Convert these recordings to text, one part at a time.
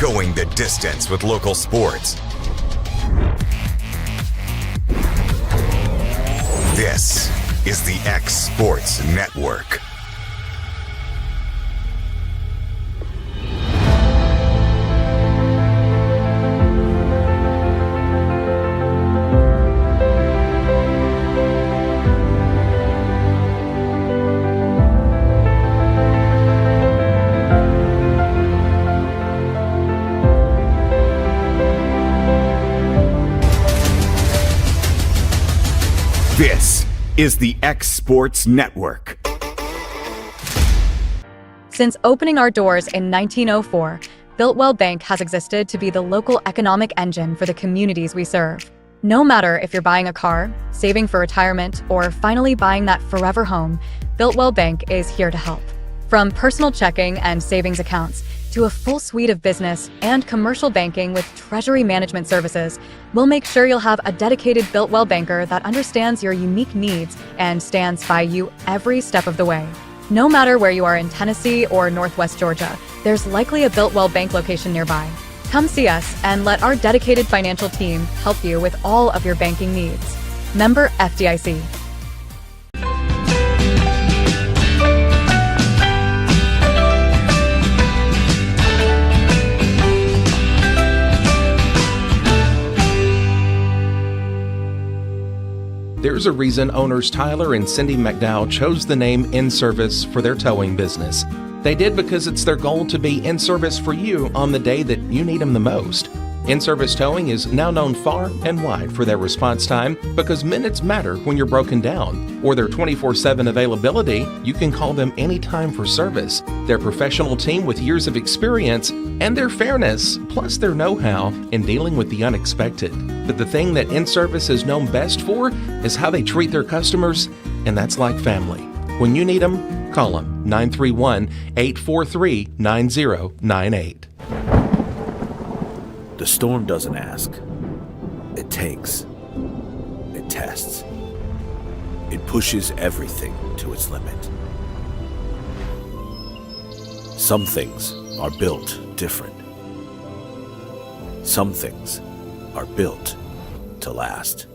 going the distance with local sports. This is the X Sports Network. This is the X Sports Network. Since opening our doors in 1904, Builtwell Bank has existed to be the local economic engine for the communities we serve. No matter if you're buying a car, saving for retirement, or finally buying that forever home, Builtwell Bank is here to help. From personal checking and savings accounts to a full suite of business and commercial banking with treasury management services, we'll make sure you'll have a dedicated Builtwell banker that understands your unique needs and stands by you every step of the way. No matter where you are in Tennessee or Northwest Georgia, there's likely a Builtwell Bank location nearby. Come see us and let our dedicated financial team help you with all of your banking needs. Member FDIC. There's a reason owners Tyler and Cindy McDowell chose the name In Service for their towing business. They did because it's their goal to be in service for you on the day that you need them the most. In-service towing is now known far and wide for their response time because minutes matter when you're broken down, or their 24/7 availability. You can call them anytime for service. Their professional team with years of experience and their fairness, plus their know-how in dealing with the unexpected. But the thing that In-Service is known best for is how they treat their customers, and that's like family. When you need them, call them 931-843-9098. The storm doesn't ask. It takes. It tests. It pushes everything to its limit. Some things are built different. Some things are built to last.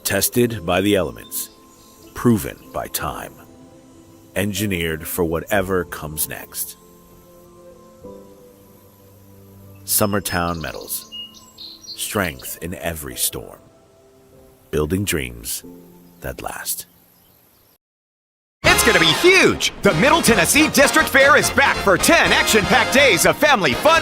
Tested by the elements. Proven by time. Engineered for whatever comes next. Summertown Metals. Strength in every storm. Building dreams that last. It's going to be huge! The Middle Tennessee District Fair is back for 10 action-packed days of family fun!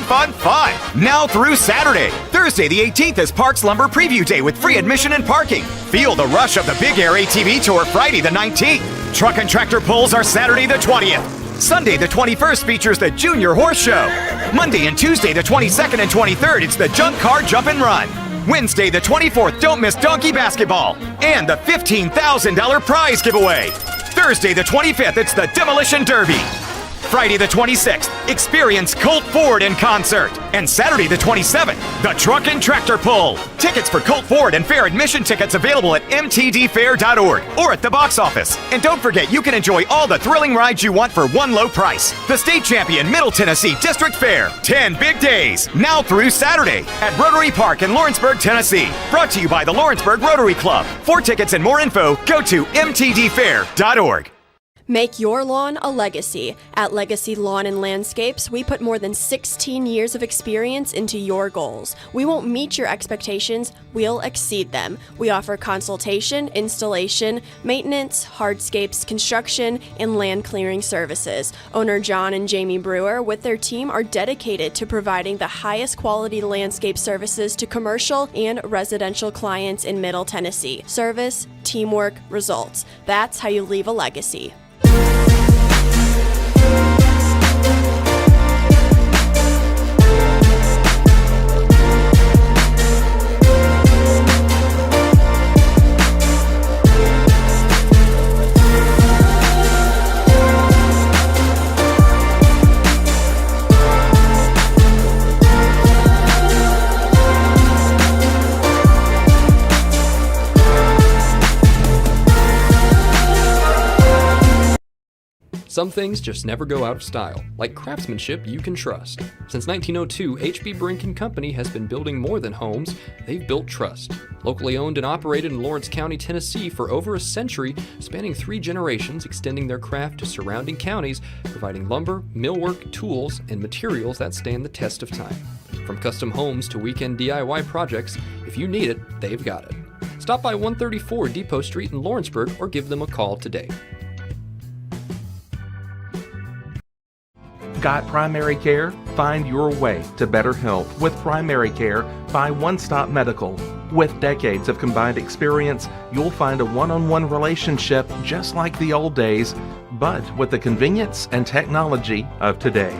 Now through Saturday. Thursday the 18th is Parks Lumber Preview Day with free admission and parking. Feel the rush of the Big Air ATV Tour Friday the 19th. Truck and tractor pulls are Saturday the 20th. Sunday the 21st features the Junior Horse Show. Monday and Tuesday the 22nd and 23rd, it's the Junk Car Jump and Run. Wednesday the 24th, don't miss Donkey Basketball and the $15,000 prize giveaway. Thursday the 25th, it's the Demolition Derby. Friday the 26th, experience Colt Ford in concert. And Saturday the 27th, the Truck and Tractor Pull. Tickets for Colt Ford and fair admission tickets available at mtdfair.org or at the box office. And don't forget, you can enjoy all the thrilling rides you want for one low price. The state champion Middle Tennessee District Fair. 10 big days, now through Saturday at Rotary Park in Lawrenceburg, Tennessee. Brought to you by the Lawrenceburg Rotary Club. For tickets and more info, go to mtdfair.org. Make your lawn a legacy. At Legacy Lawn and Landscapes, we put more than 16 years of experience into your goals. We won't meet your expectations, we'll exceed them. We offer consultation, installation, maintenance, hardscapes, construction, and land clearing services. Owner John and Jamie Brewer with their team are dedicated to providing the highest quality landscape services to commercial and residential clients in Middle Tennessee. Service, teamwork, results. That's how you leave a legacy. Some things just never go out of style, like craftsmanship you can trust. Since 1902, H.B. Brink & Company has been building more than homes, they've built trust. Locally owned and operated in Lawrence County, Tennessee for over a century, spanning 3 generations, extending their craft to surrounding counties, providing lumber, millwork, tools, and materials that stand the test of time. From custom homes to weekend DIY projects, if you need it, they've got it. Stop by 134 Depot Street in Lawrenceburg or give them a call today. Got primary care? Find your way to better health with primary care by One Stop Medical. With decades of combined experience, you'll find a one-on-one relationship just like the old days, but with the convenience and technology of today.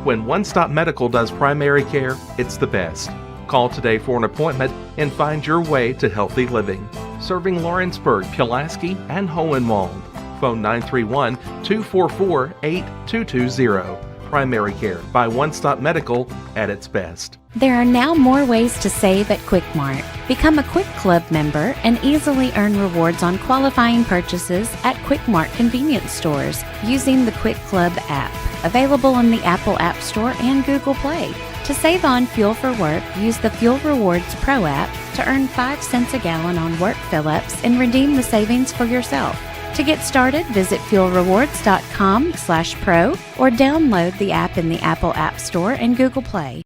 When One Stop Medical does primary care, it's the best. Call today for an appointment and find your way to healthy living. Serving Lawrenceburg, Pulaski, and Hohenwald. Phone 931-244-8220. Primary care by One Stop Medical at its best. There are now more ways to save at Quick-Mart. Become a Quick Club member and easily earn rewards on qualifying purchases at Quick-Mart convenience stores using the Quick Club app, available in the Apple App Store and Google Play. To save on fuel for work, use the Fuel Rewards Pro app to earn 5 cents a gallon on work fill-ups and redeem the savings for yourself. To get started, visit fuelrewards.com/pro or download the app in the Apple App Store and Google Play.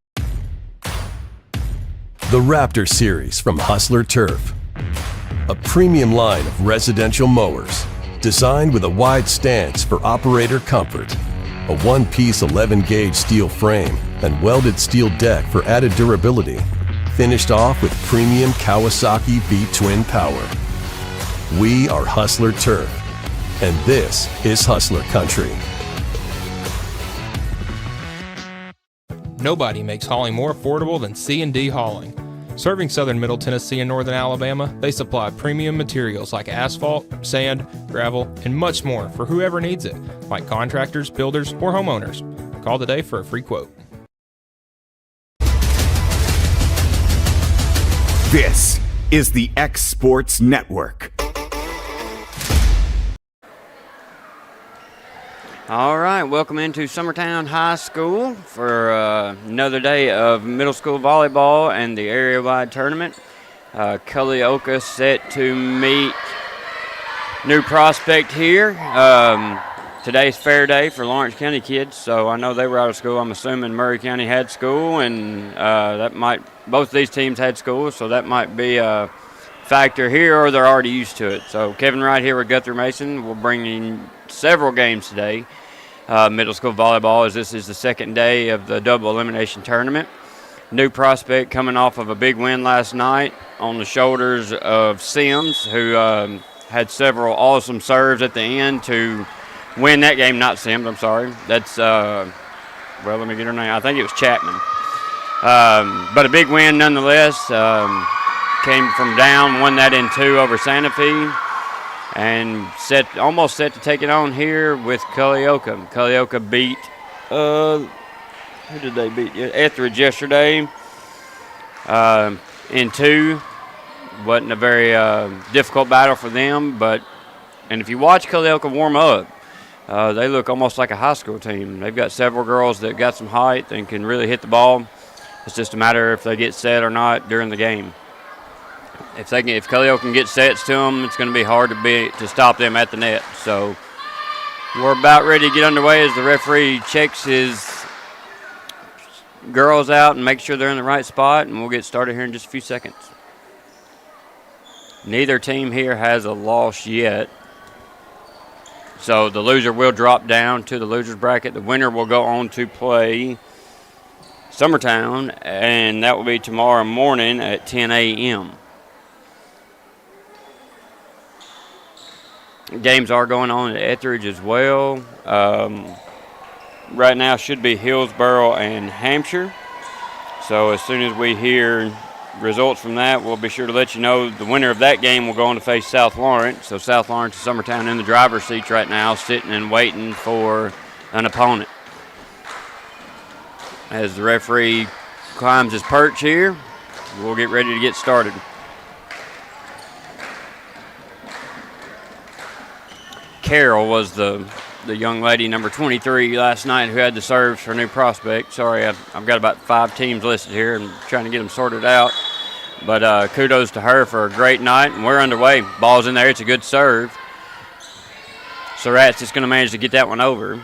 The Raptor Series from Hustler Turf. A premium line of residential mowers designed with a wide stance for operator comfort. A one-piece 11-gauge steel frame and welded steel deck for added durability. Finished off with premium Kawasaki V-twin power. We are Hustler Turf, and this is Hustler Country. Nobody makes hauling more affordable than C&D Hauling. Serving southern Middle Tennessee and northern Alabama, they supply premium materials like asphalt, sand, gravel, and much more for whoever needs it, like contractors, builders, or homeowners. Call today for a free quote. This is the X Sports Network. All right, welcome into Summertown High School for another day of middle school volleyball and the area-wide tournament. Culleoka set to meet New Prospect here. Today's fair day for Lawrence County kids, so I know they were out of school. I'm assuming Murray County had school, and both of these teams had school, so that might be a factor here, or they're already used to it. So Kevin Wright here with Guthrie Mason will bring in several games today, middle school volleyball, as this is the second day of the double elimination tournament. New Prospect coming off of a big win last night on the shoulders of Sims, who had several awesome serves at the end to win that game. Not Sims, I'm sorry. That's, let me get her name. I think it was Chapman. But a big win nonetheless. Came from down, won that in 2 over Santa Fe, and almost set to take it on here with Culleoka. Culleoka beat, who did they beat? Etheridge yesterday in 2. Wasn't a very difficult battle for them, and if you watch Culleoka warm up, they look almost like a high school team. They've got several girls that got some height and can really hit the ball. It's just a matter if they get set or not during the game. If Culleoka can get sets to them, it's going to be hard to stop them at the net. So we're about ready to get underway as the referee checks his girls out and makes sure they're in the right spot, and we'll get started here in just a few seconds. Neither team here has a loss yet. So the loser will drop down to the loser's bracket. The winner will go on to play Summertown, and that will be tomorrow morning at 10 a.m. Games are going on at Etheridge as well. Right now should be Hillsboro and Hampshire. So as soon as we hear results from that, we'll be sure to let you know. The winner of that game will go on to face South Lawrence. So South Lawrence and Summertown in the driver's seats right now, sitting and waiting for an opponent. As the referee climbs his perch here, we'll get ready to get started. Carroll was the the young lady, number 23, last night who had the serves for New Prospect. Sorry, I've got about 5 teams listed here and trying to get them sorted out. But kudos to her for a great night, and we're underway. Ball's in there. It's a good serve. Surratt's just going to manage to get that one over.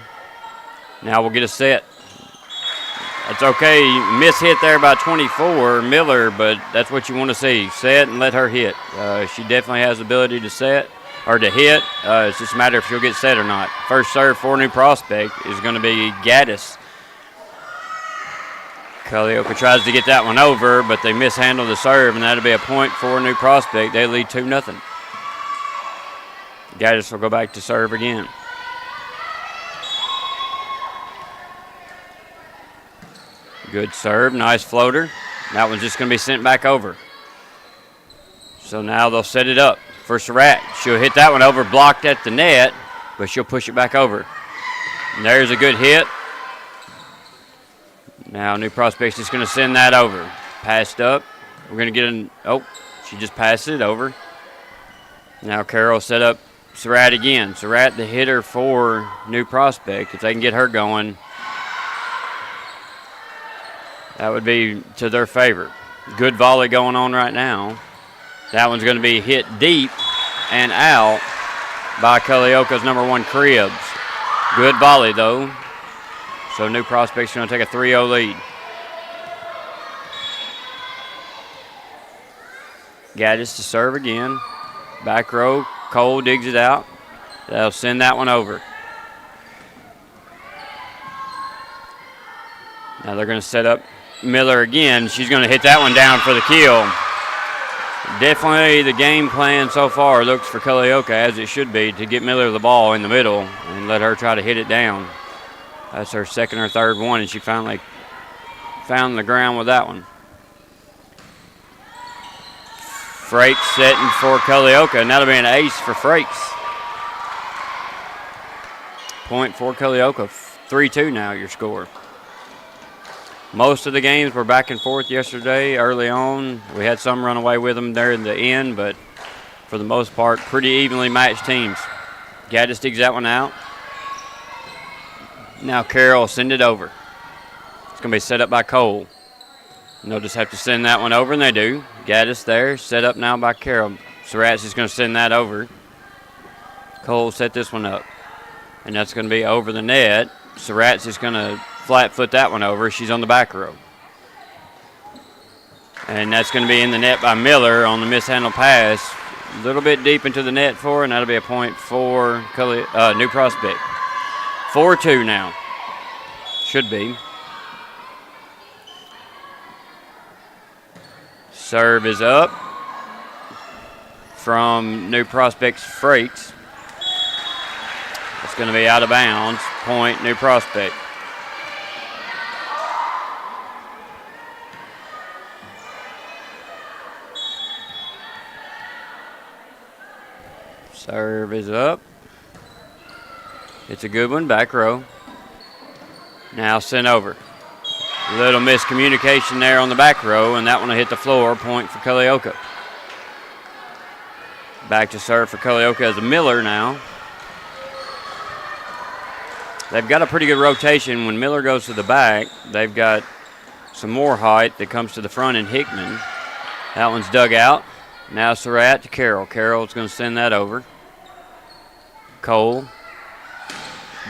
Now we'll get a set. That's okay. Miss hit there by 24, Miller, but that's what you want to see. Set and let her hit. She definitely has the ability to set or to hit. It's just a matter if she'll get set or not. First serve for New Prospect is going to be Gaddis. Culleoka tries to get that one over, but they mishandle the serve, and that'll be a point for New Prospect. They lead 2-0. Gaddis will go back to serve again. Good serve, nice floater. That one's just going to be sent back over. So now they'll set it up for Surratt. She'll hit that one over, blocked at the net, but she'll push it back over. And there's a good hit. Now New Prospect's just going to send that over. Passed up. We're going to get an, oh, she just passed it over. Now Carroll set up Surratt again. Surratt, the hitter for New Prospect. If they can get her going, that would be to their favor. Good volley going on right now. That one's going to be hit deep and out by Culleoka's number 1, Cribs. Good volley, though. So New Prospect's going to take a 3-0 lead. Gaddis to serve again. Back row, Cole digs it out. They'll send that one over. Now they're going to set up Miller again. She's going to hit that one down for the kill. Definitely the game plan so far looks for Culleoka, as it should be, to get Miller the ball in the middle and let her try to hit it down. That's her second or third one, and she finally found the ground with that one. Frakes setting for Culleoka, and that'll be an ace for Frakes. Point for Culleoka. 3-2 now, your score. Most of the games were back and forth yesterday early on. We had some run away with them there in the end, but for the most part, pretty evenly matched teams. Gaddis digs that one out. Now Carroll will send it over. It's going to be set up by Cole. And they'll just have to send that one over, and they do. Gaddis there, set up now by Carroll. Surratt's just going to send that over. Cole set this one up. And that's going to be over the net. Surratt's just going to flat foot that one over. She's on the back row. And that's going to be in the net by Miller on the mishandled pass. A little bit deep into the net for her, and that'll be a point for New Prospect. 4-2 now. Should be. Serve is up from New Prospect's Frakes. It's going to be out of bounds. Point New Prospect. Serve is up. It's a good one, back row. Now sent over. Little miscommunication there on the back row, and that one will hit the floor. Point for Culleoka. Back to serve for Culleoka as a Miller now. They've got a pretty good rotation. When Miller goes to the back, they've got some more height that comes to the front in Hickman. That one's dug out. Now Surratt to Carroll. Carroll's going to send that over. Cole.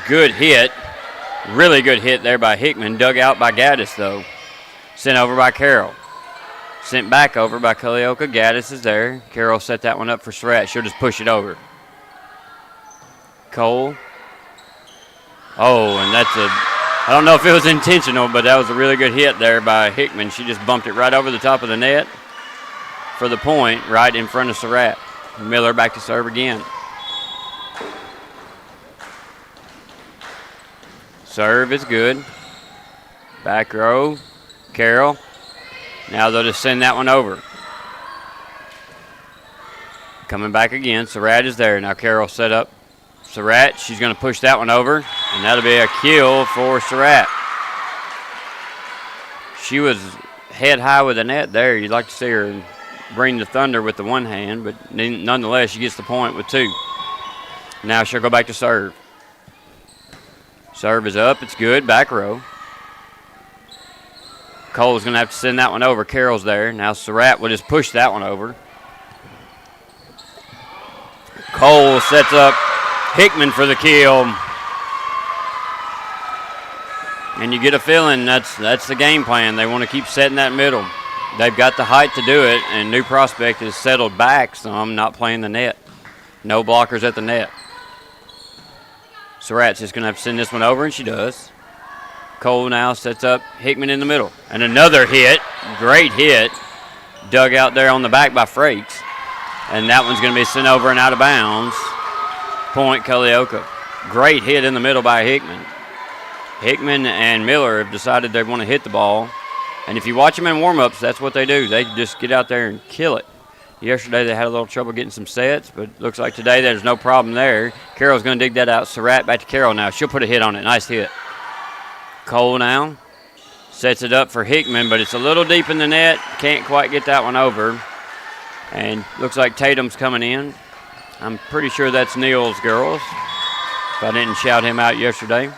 Good hit. Really good hit there by Hickman. Dug out by Gaddis, though. Sent over by Carroll. Sent back over by Culleoka. Gaddis is there. Carroll set that one up for Surratt. She'll just push it over. Cole. Oh, and that's I don't know if it was intentional, but that was a really good hit there by Hickman. She just bumped it right over the top of the net for the point, right in front of Surratt. Miller back to serve again. Serve is good. Back row, Carroll. Now they'll just send that one over. Coming back again, Surratt is there. Now Carroll set up Surratt. She's going to push that one over, and that'll be a kill for Surratt. She was head high with the net there. You'd like to see her bring the thunder with the one hand, but nonetheless, she gets the point with two. Now she'll go back to serve. Serve is up. It's good. Back row. Cole's going to have to send that one over. Carroll's there. Now Surratt will just push that one over. Cole sets up Hickman for the kill. And you get a feeling that's the game plan. They want to keep setting that middle. They've got the height to do it, and New Prospect has settled back some, not playing the net. No blockers at the net. Surratt's just going to have to send this one over, and she does. Cole now sets up Hickman in the middle. And another hit, great hit, dug out there on the back by Frakes. And that one's going to be sent over and out of bounds. Point Culleoka. Great hit in the middle by Hickman. Hickman and Miller have decided they want to hit the ball. And if you watch them in warm-ups, that's what they do. They just get out there and kill it. Yesterday they had a little trouble getting some sets, but looks like today there's no problem there. Carroll's going to dig that out. Surratt back to Carroll now. She'll put a hit on it. Nice hit. Cole now sets it up for Hickman, but it's a little deep in the net. Can't quite get that one over. And looks like Tatum's coming in. I'm pretty sure that's Neal's girls, if I didn't shout him out yesterday.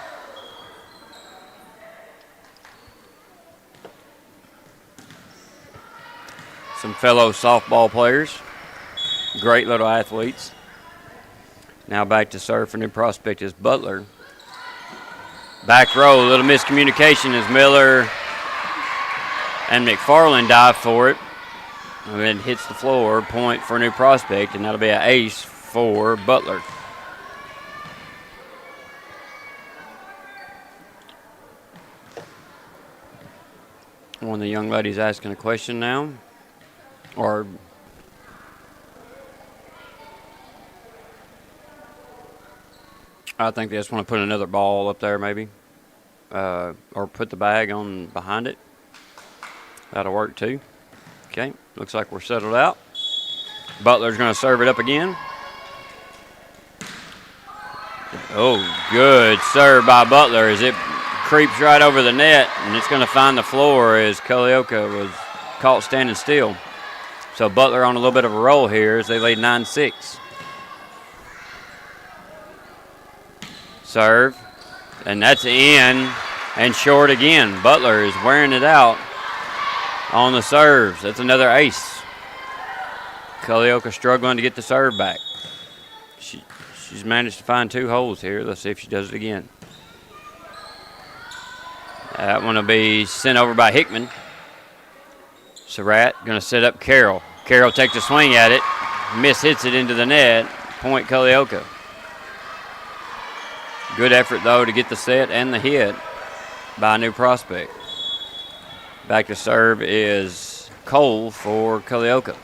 Some fellow softball players. Great little athletes. Now back to serve for New Prospect is Butler. Back row, a little miscommunication as Miller and McFarland dive for it. And then hits the floor, point for New Prospect, and that'll be an ace for Butler. One of the young ladies asking a question now. Or I think they just want to put another ball up there maybe. Or put the bag on behind it. That'll work too. Okay, looks like we're settled out. Butler's going to serve it up again. Oh, good serve by Butler as it creeps right over the net, and it's going to find the floor as Culleoka was caught standing still. So Butler on a little bit of a roll here as they lead 9-6. Serve, and that's in and short again. Butler is wearing it out on the serves. That's another ace. Culleoka struggling to get the serve back. She's managed to find 2 holes here. Let's see if she does it again. That one will be sent over by Hickman. Surratt going to set up Carroll. Carroll takes a swing at it. Hits it into the net. Point Culleoka. Good effort, though, to get the set and the hit by New Prospect. Back to serve is Cole for Culleoka.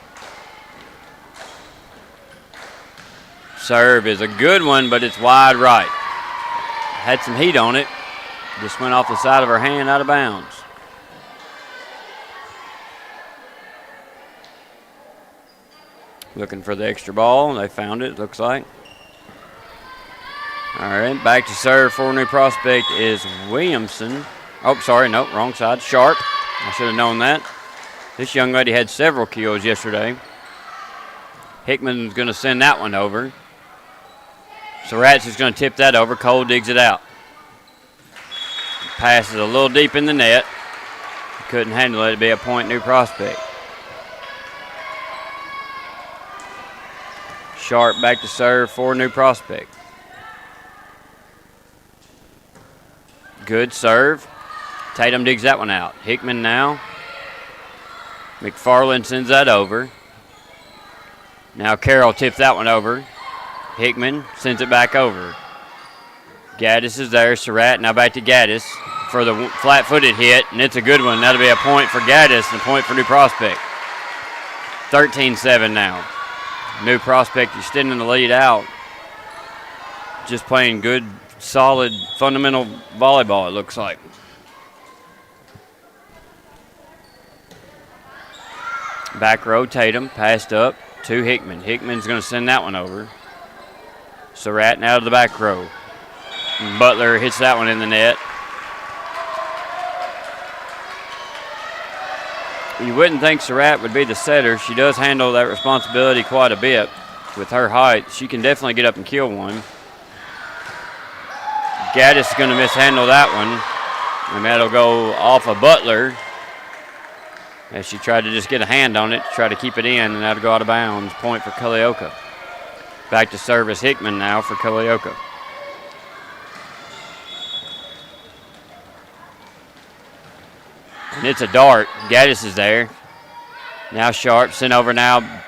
Serve is a good one, but it's wide right. Had some heat on it. Just went off the side of her hand out of bounds. Looking for the extra ball. They found it, looks like. All right, back to serve for New Prospect is Williamson. Oh, sorry, nope, wrong side. Sharp. I should have known that. This young lady had several kills yesterday. Hickman's going to send that one over. Surratt's is going to tip that over. Cole digs it out. Passes a little deep in the net. Couldn't handle it. It'd be a point New Prospect. Sharp back to serve for New Prospect. Good serve. Tatum digs that one out. Hickman now. McFarland sends that over. Now Carroll tips that one over. Hickman sends it back over. Gaddis is there. Surratt now back to Gaddis for the flat-footed hit, and it's a good one. That'll be a point for Gaddis and a point for New Prospect. 13-7 now. New Prospect extending the lead out. Just playing good, solid, fundamental volleyball, it looks like. Back row, Tatum, passed up to Hickman. Hickman's going to send that one over. Surratt now to the back row. Butler hits that one in the net. You wouldn't think Surratt would be the setter. She does handle that responsibility quite a bit with her height. She can definitely get up and kill one. Gaddis is going to mishandle that one, and that'll go off of Butler as she tried to just get a hand on it to try to keep it in, and that'll go out of bounds. Point for Culleoka. Back to service Hickman now for Culleoka. And it's a dart. Gaddis is there. Now Sharp sent over now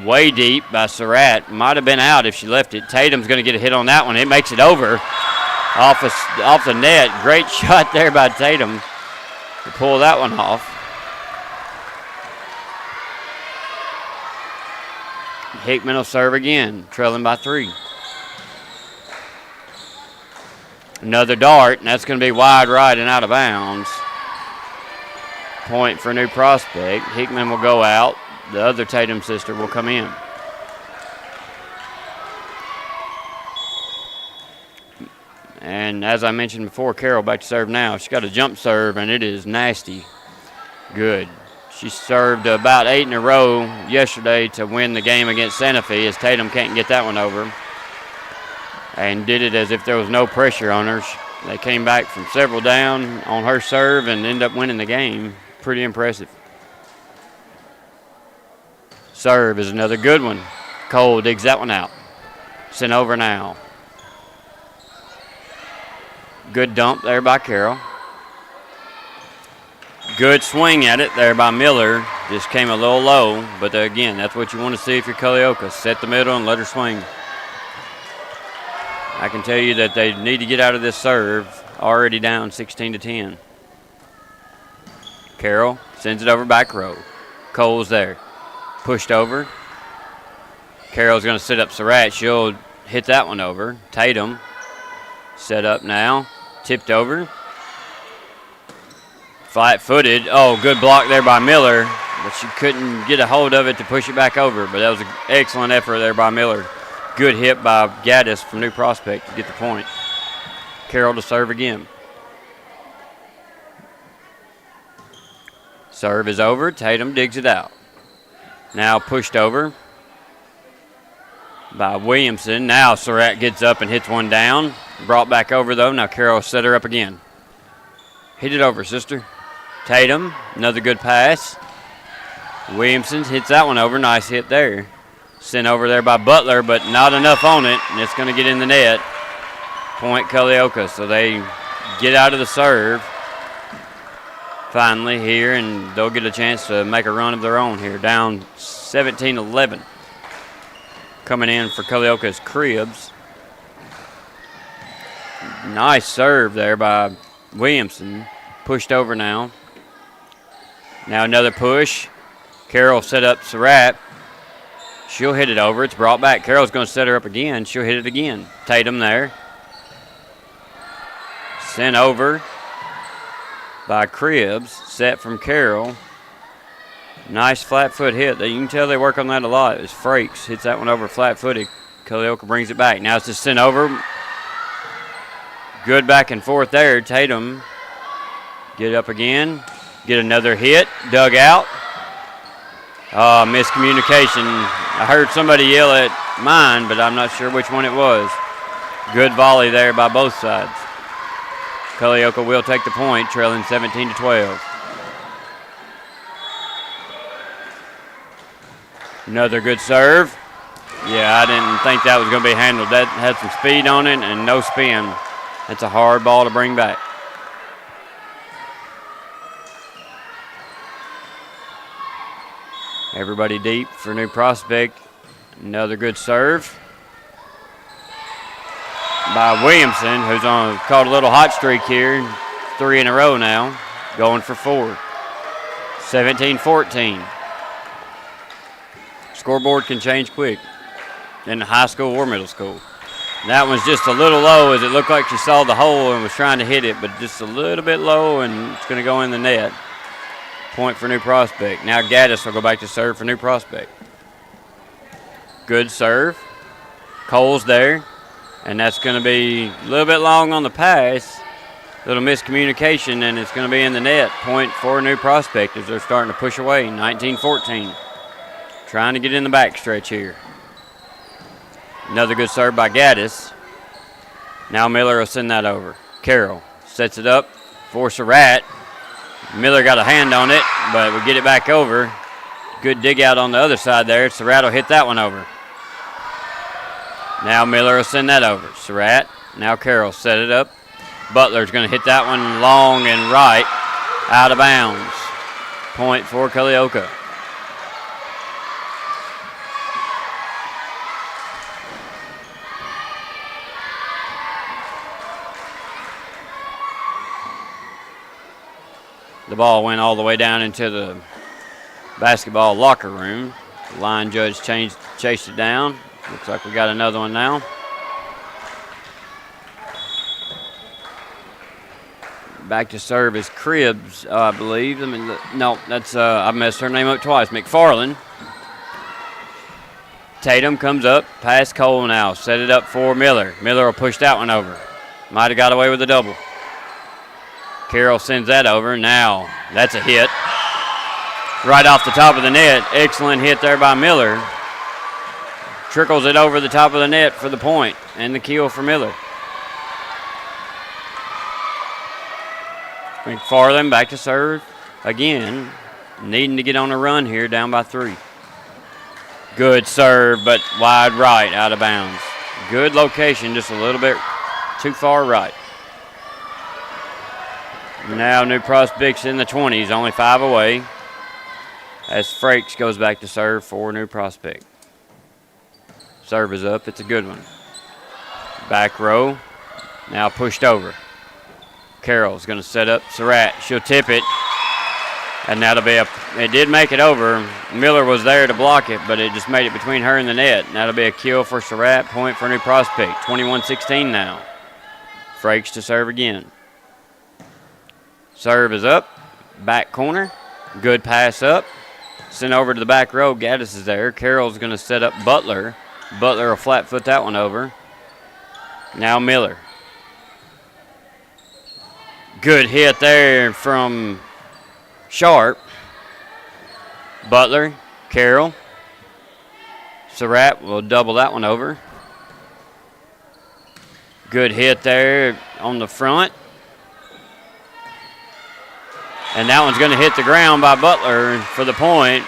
way deep by Surratt. Might have been out if she left it. Tatum's going to get a hit on that one. It makes it over off the net. Great shot there by Tatum to pull that one off. Hickman will serve again, trailing by 3. Another dart, and that's going to be wide right and out of bounds. Point for New Prospect. Hickman will go out. The other Tatum sister will come in. And as I mentioned before, Carroll back to serve now. She's got a jump serve, and it is nasty. Good. She served about 8 in a row yesterday to win the game against Santa Fe, as Tatum can't get that one over. And did it as if there was no pressure on her. They came back from several down on her serve and ended up winning the game. Pretty impressive. Serve is another good one. Cole digs that one out. Sent over now. Good dump there by Carroll. Good swing at it there by Miller. Just came a little low, but again, that's what you want to see if you're Culleoka. Set the middle and let her swing. I can tell you that they need to get out of this serve. Already down 16-10. Carroll sends it over back row. Cole's there. Pushed over. Carroll's going to sit up Surratt. She'll hit that one over. Tatum set up now. Tipped over. Flat-footed. Oh, good block there by Miller, but she couldn't get a hold of it to push it back over. But that was an excellent effort there by Miller. Good hit by Gaddis from New Prospect to get the point. Carroll to serve again. Serve is over. Tatum digs it out. Now pushed over by Williamson. Now Surratt gets up and hits one down. Brought back over, though. Now Carroll set her up again. Hit it over, sister. Tatum, another good pass. Williamson hits that one over. Nice hit there. Sent over there by Butler, but not enough on it, and it's going to get in the net. Point Culleoka. So they get out of the serve finally here, and they'll get a chance to make a run of their own here. Down 17-11. Coming in for Culleoka's Cribbs. Nice serve there by Williamson. Pushed over now. Now another push. Carroll set up Surratt. She'll hit it over. It's brought back. Carroll's going to set her up again. She'll hit it again. Tatum there. Sent over by Cribbs. Set from Carroll. Nice flat foot hit. You can tell they work on that a lot. It's Frakes. Hits that one over flat footed. Culleoka brings it back. Now it's just sent over. Good back and forth there. Tatum. Get up again. Get another hit. Dug out. Miscommunication. I heard somebody yell at mine, but I'm not sure which one it was. Good volley there by both sides. Culleoka will take the point, trailing 17-12. Another good serve. Yeah, I didn't think that was going to be handled. That had some speed on it and no spin. That's a hard ball to bring back. Everybody deep for New Prospect. Another good serve by Williamson, who's caught a little hot streak here. 3 in a row now, going for 4. 17-14. Scoreboard can change quick in high school or middle school. That one's just a little low, as it looked like she saw the hole and was trying to hit it, but just a little bit low, and it's going to go in the net. Point for New Prospect. Now Gaddis will go back to serve for New Prospect. Good serve. Cole's there, and that's going to be a little bit long on the pass. Little miscommunication, and it's going to be in the net. Point for New Prospect as they're starting to push away. 19-14. Trying to get in the backstretch here. Another good serve by Gaddis. Now Miller will send that over. Carroll sets it up for Surratt. Miller got a hand on it, but we get it back over. Good dig out on the other side there. Surratt will hit that one over. Now Miller will send that over. Surratt. Now Carroll set it up. Butler's going to hit that one long and right, out of bounds. Point for Culleoka. The ball went all the way down into the basketball locker room. The line judge chased it down. Looks like we got another one now. Back to serve is Cribbs, I believe. No, that's I messed her name up twice. McFarland. Tatum comes up, past Cole now. Set it up for Miller. Miller will push that one over. Might have got away with a double. Carroll sends that over. Now, that's a hit. Right off the top of the net. Excellent hit there by Miller. Trickles it over the top of the net for the point. And the kill for Miller. McFarland back to serve. Again, needing to get on a run here, down by 3. Good serve, but wide right, out of bounds. Good location, just a little bit too far right. Now New Prospects in the 20s, only 5 away. As Frakes goes back to serve for New Prospect. Serve is up, it's a good one. Back row, now pushed over. Carroll's going to set up Surratt. She'll tip it, and that'll be it did make it over. Miller was there to block it, but it just made it between her and the net. And that'll be a kill for Surratt, point for New Prospect. 21-16 now. Frakes to serve again. Serve is up, back corner. Good pass up. Sent over to the back row. Gaddis is there. Carroll's going to set up Butler. Butler will flat foot that one over. Now Miller. Good hit there from Sharp. Butler, Carroll. Surratt will double that one over. Good hit there on the front. And that one's going to hit the ground by Butler for the point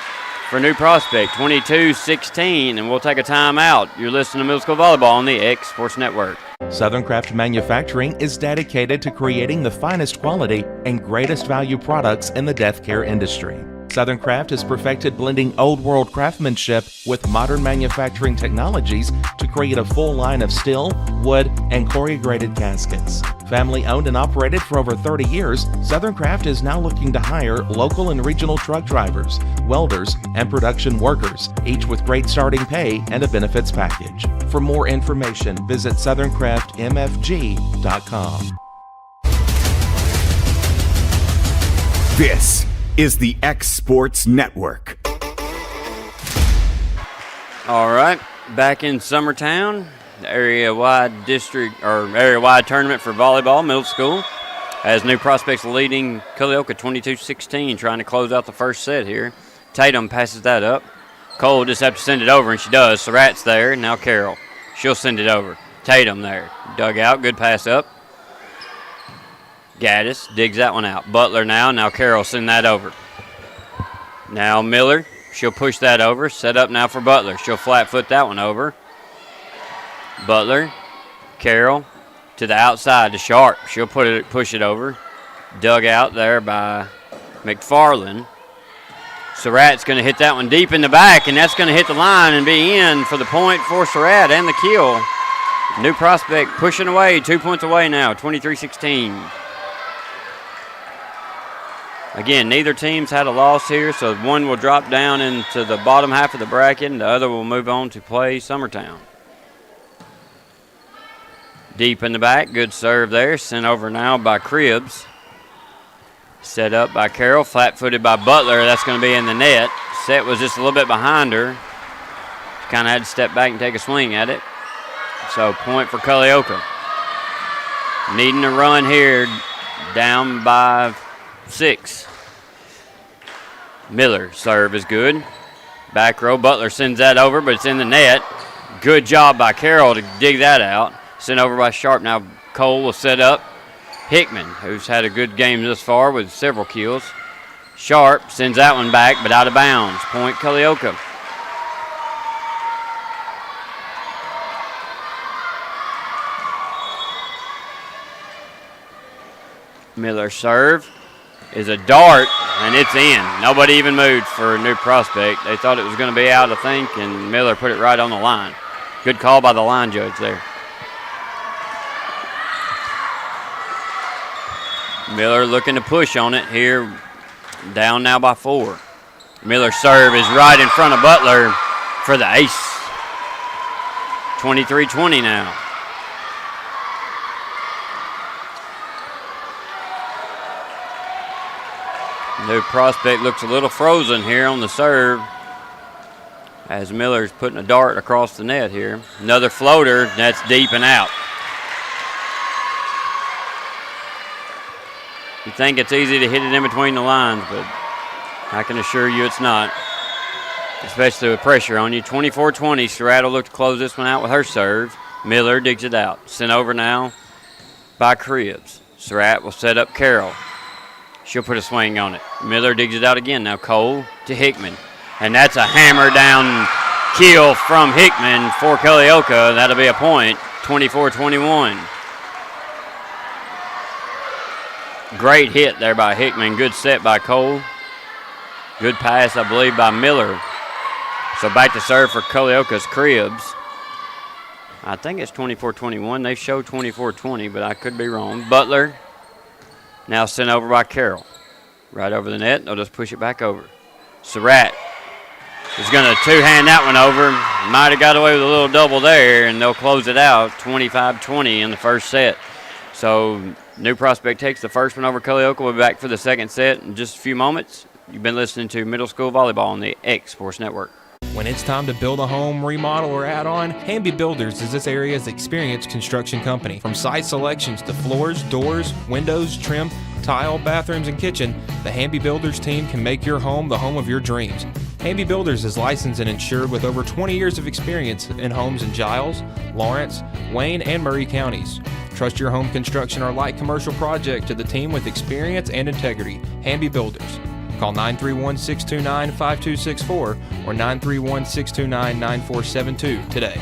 for New Prospect. 22-16, and we'll take a timeout. You're listening to Middle School Volleyball on the X Sports Network. Southern Craft Manufacturing is dedicated to creating the finest quality and greatest value products in the death care industry. Southern Craft has perfected blending old world craftsmanship with modern manufacturing technologies to create a full line of steel, wood, and corrugated caskets. Family owned and operated for over 30 years, Southern Craft is now looking to hire local and regional truck drivers, welders, and production workers, each with great starting pay and a benefits package. For more information, visit southerncraftmfg.com. This is the X Sports Network. All right, back in Summertown, the area-wide tournament for volleyball, middle school, as New Prospects leading Culleoka 22-16, trying to close out the first set here. Tatum passes that up. Cole just have to send it over, and she does. Surratt's there. Now Carroll. She'll send it over. Tatum there. Dug out. Good pass up. Gaddis digs that one out. Butler now. Now Carroll send that over. Now Miller. She'll push that over. Set up now for Butler. She'll flat foot that one over. Butler. Carroll to the outside to Sharp. She'll push it over. Dug out there by McFarland. Surratt's going to hit that one deep in the back, and that's going to hit the line and be in for the point for Surratt and the kill. New Prospect pushing away, 2 points away now, 23-16. Again, neither team's had a loss here, so one will drop down into the bottom half of the bracket, and the other will move on to play Summertown. Deep in the back, good serve there, sent over now by Cribbs. Set up by Carroll, flat-footed by Butler. That's going to be in the net. Set was just a little bit behind her. Kind of had to step back and take a swing at it. So point for Culleoka. Needing a run here, down by 6. Miller serve is good. Back row, Butler sends that over, but it's in the net. Good job by Carroll to dig that out. Sent over by Sharp. Now Cole will set up Hickman, who's had a good game thus far with several kills. Sharp sends that one back, but out of bounds. Point Culleoka. Miller serve is a dart, and it's in. Nobody even moved for New Prospect. They thought it was going to be out, I think, and Miller put it right on the line. Good call by the line judge there. Miller looking to push on it here, down now by 4. Miller's serve is right in front of Butler for the ace. 23-20 now. New Prospect looks a little frozen here on the serve as Miller's putting a dart across the net here. Another floater, that's deep and out. You think it's easy to hit it in between the lines, but I can assure you it's not, especially with pressure on you. 24-20, Surratt will look to close this one out with her serve. Miller digs it out. Sent over now by Cribbs. Surratt will set up Carroll. She'll put a swing on it. Miller digs it out again. Now Cole to Hickman. And that's a hammer down kill from Hickman for Culleoka. That'll be a point, 24-21. Great hit there by Hickman. Good set by Cole. Good pass, I believe, by Miller. So back to serve for Culleoka's Cribbs. I think it's 24-21. They show 24-20, but I could be wrong. Butler now sent over by Carroll. Right over the net. They'll just push it back over. Surratt is going to two-hand that one over. Might have got away with a little double there, and they'll close it out 25-20 in the first set. So New Prospect takes the first one over Culleoka. We'll be back for the second set in just a few moments. You've been listening to Middle School Volleyball on the X Sports Network. When it's time to build a home, remodel, or add on, Hamby Builders is this area's experienced construction company. From site selections to floors, doors, windows, trim, tile, bathrooms, and kitchen, the Hamby Builders team can make your home the home of your dreams. Hamby Builders is licensed and insured with over 20 years of experience in homes in Giles, Lawrence, Wayne, and Murray counties. Trust your home construction or light commercial project to the team with experience and integrity. Hamby Builders. Call 931-629-5264 or 931-629-9472 today.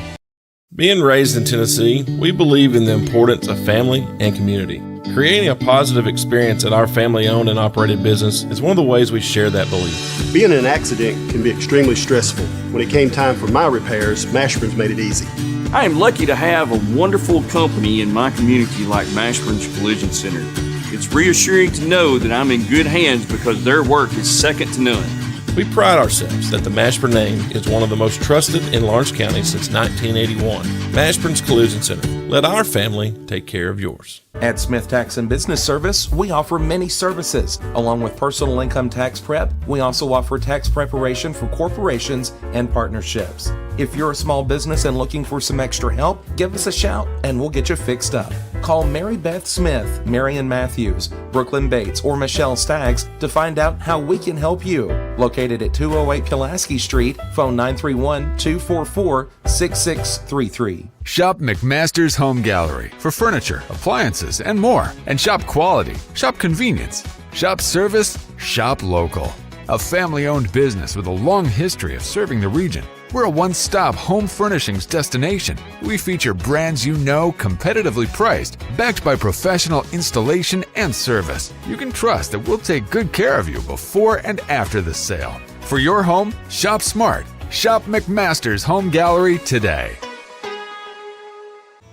Being raised in Tennessee, we believe in the importance of family and community. Creating a positive experience at our family-owned and operated business is one of the ways we share that belief. Being in an accident can be extremely stressful. When it came time for my repairs, Mashburn's made it easy. I am lucky to have a wonderful company in my community like Mashburn's Collision Center. It's reassuring to know that I'm in good hands because their work is second to none. We pride ourselves that the Mashburn name is one of the most trusted in Lawrence County since 1981. Mashburn's Collision Center. Let our family take care of yours. At Smith Tax and Business Service, we offer many services. Along with personal income tax prep, we also offer tax preparation for corporations and partnerships. If you're a small business and looking for some extra help, give us a shout and we'll get you fixed up. Call Mary Beth Smith, Marion Matthews, Brooklyn Bates, or Michelle Staggs to find out how we can help you. Located at 208 Pulaski Street, phone 931-244-6633. Shop McMaster's Home Gallery for furniture, appliances, and more. And shop quality, shop convenience, shop service, shop local. A family-owned business with a long history of serving the region. We're a one-stop home furnishings destination. We feature brands you know, competitively priced, backed by professional installation and service. You can trust that we'll take good care of you before and after the sale. For your home, shop smart. Shop McMaster's Home Gallery today.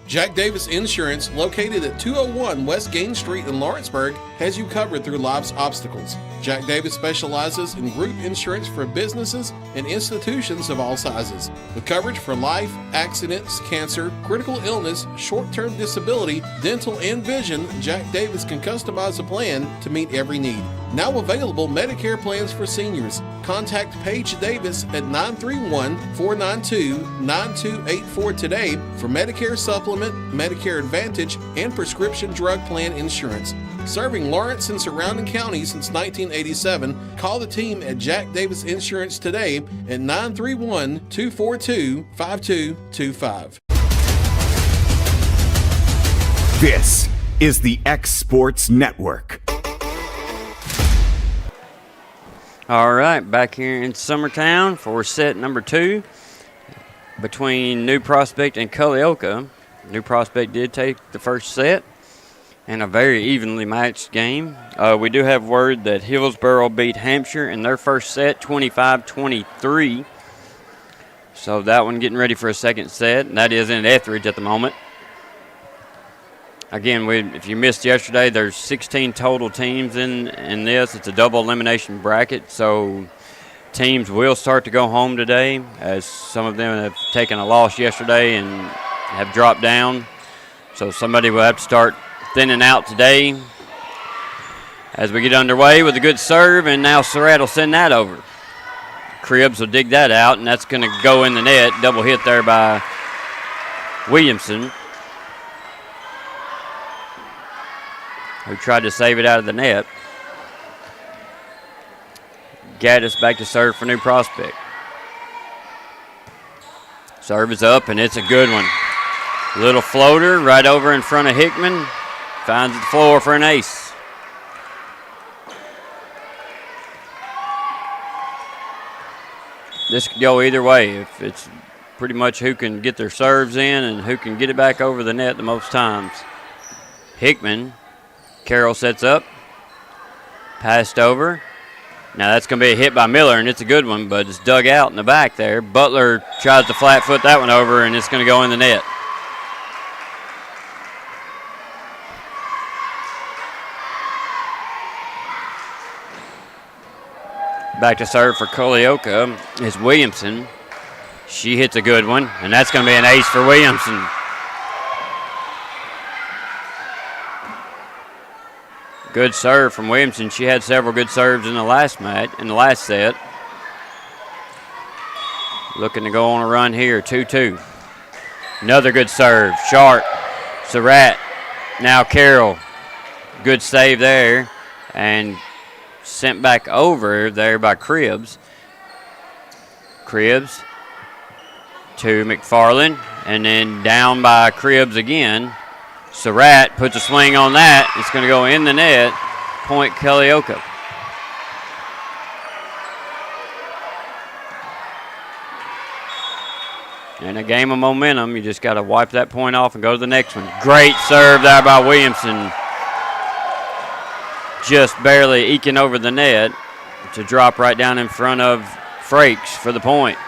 Jack Davis Insurance, located at 201 West Gain Street in Lawrenceburg, has you covered through life's obstacles. Jack Davis specializes in group insurance for businesses and institutions of all sizes, with coverage for life, accidents, cancer, critical illness, short-term disability, dental, and vision. Jack Davis can customize a plan to meet every need. Now available Medicare plans for seniors. Contact Paige Davis at 931-492-9284 today for Medicare Supplement, Medicare Advantage, and prescription drug plan insurance. Serving Lawrence and surrounding counties since 1987, call the team at Jack Davis Insurance today at 931-242-5225. This is the X Sports Network. All right, back here in Summertown for set number 2 between New Prospect and Culleoka. New Prospect did take the first set in a very evenly matched game. We do have word that Hillsboro beat Hampshire in their first set, 25-23. So that one getting ready for a second set, and that is in Etheridge at the moment. Again, if you missed yesterday, there's 16 total teams in this. It's a double elimination bracket, so teams will start to go home today, as some of them have taken a loss yesterday and have dropped down. So somebody will have to start thinning out today as we get underway with a good serve, and now Surratt will send that over. Cribbs will dig that out, and that's going to go in the net. Double hit there by Williamson, who tried to save it out of the net. Gaddis back to serve for New Prospect. Serve is up, and it's a good one. Little floater right over in front of Hickman. Finds the floor for an ace. This could go either way. If it's pretty much who can get their serves in and who can get it back over the net the most times. Hickman. Carroll sets up. Passed over. Now that's going to be a hit by Miller, and it's a good one, but it's dug out in the back there. Butler tries to flat foot that one over, and it's going to go in the net. Back to serve for Culleoka is Williamson. She hits a good one, and that's going to be an ace for Williamson. Good serve from Williamson. She had several good serves in the last set. Looking to go on a run here, 2-2. Another good serve. Sharp, Surratt, now Carroll. Good save there, and sent back over there by Cribbs. Cribbs to McFarland, and then down by Cribbs again. Surratt puts a swing on that. It's going to go in the net. Point Culleoka. In a game of momentum, you just got to wipe that point off and go to the next one. Great serve there by Williamson. Just barely eking over the net to drop right down in front of Frakes for the point.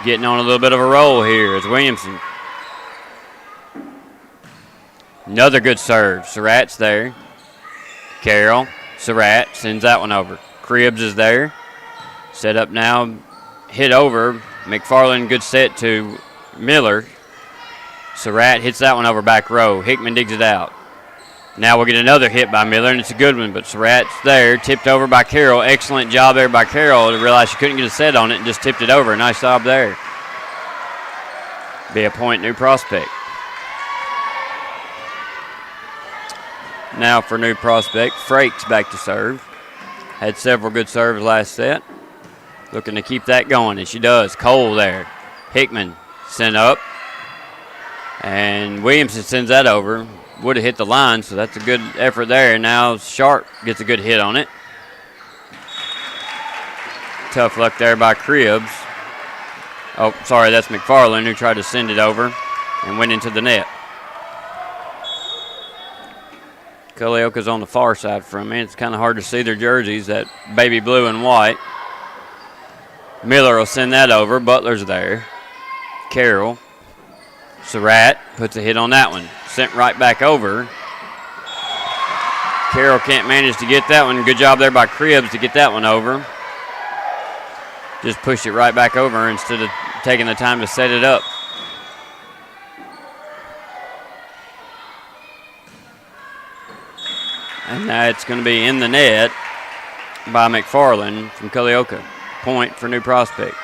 Getting on a little bit of a roll here is Williamson. Another good serve. Surratt's there. Carroll. Surratt sends that one over. Cribbs is there. Set up now. Hit over. McFarland, good set to Miller. Surratt hits that one over back row. Hickman digs it out. Now we'll get another hit by Miller, and it's a good one, but Surratt's there. Tipped over by Carroll. Excellent job there by Carroll to realize she couldn't get a set on it and just tipped it over. Nice job there. Be a point, New Prospect. Now for New Prospect, Frakes back to serve. Had several good serves last set. Looking to keep that going, and she does. Cole there. Hickman sent up. And Williamson sends that over. Would have hit the line, so that's a good effort there. Now Sharp gets a good hit on it. Tough luck there by Cribbs. Oh, sorry, that's McFarland who tried to send it over and went into the net. Culleoka's on the far side from me. It's kind of hard to see their jerseys, that baby blue and white. Miller will send that over. Butler's there. Carroll. Surratt puts a hit on that one. Sent right back over. Carroll can't manage to get that one. Good job there by Cribbs to get that one over. Just pushed it right back over instead of taking the time to set it up. And that's going to be in the net by McFarland from Culleoka. Point for New Prospect.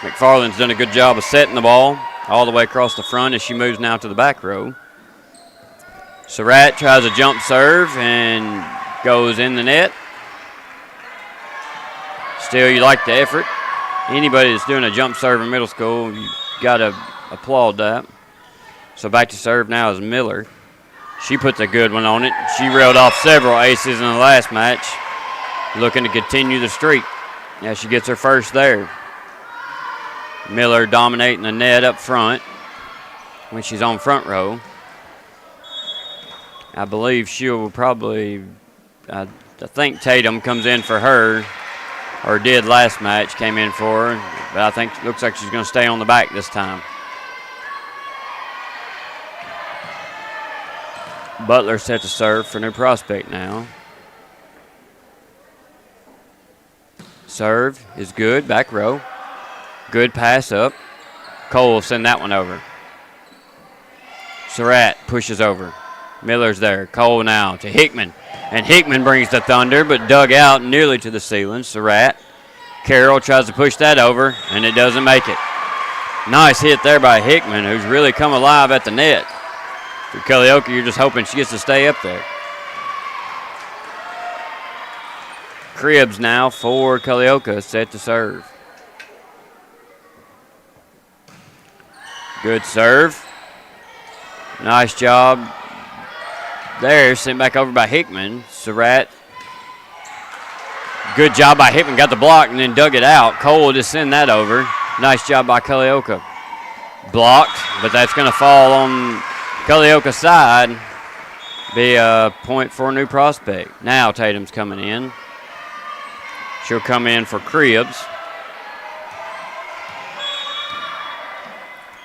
McFarland's done a good job of setting the ball all the way across the front as she moves now to the back row. Surratt tries a jump serve and goes in the net. Still, you like the effort. Anybody that's doing a jump serve in middle school, you got to applaud that. So back to serve now is Miller. She puts a good one on it. She reeled off several aces in the last match, looking to continue the streak. Yeah, she gets her first there. Miller dominating the net up front when she's on front row. I believe she'll probably, I think Tatum comes in for her, or did last match, came in for her, but I think it looks like she's going to stay on the back this time. Butler set to serve for New Prospect now. Serve is good, back row. Good pass up. Cole will send that one over. Surratt pushes over. Miller's there. Cole now to Hickman. And Hickman brings the thunder, but dug out nearly to the ceiling. Surratt. Carroll tries to push that over, and it doesn't make it. Nice hit there by Hickman, who's really come alive at the net. For Culleoka, you're just hoping she gets to stay up there. Cribbs now for Culleoka, set to serve. Good serve. Nice job there, sent back over by Hickman. Surratt. Good job by Hickman, got the block and then dug it out. Cole will just send that over. Nice job by Culleoka. Blocked, but that's going to fall on Culleoka's side. Be a point for New Prospect. Now Tatum's coming in. She'll come in for Cribbs.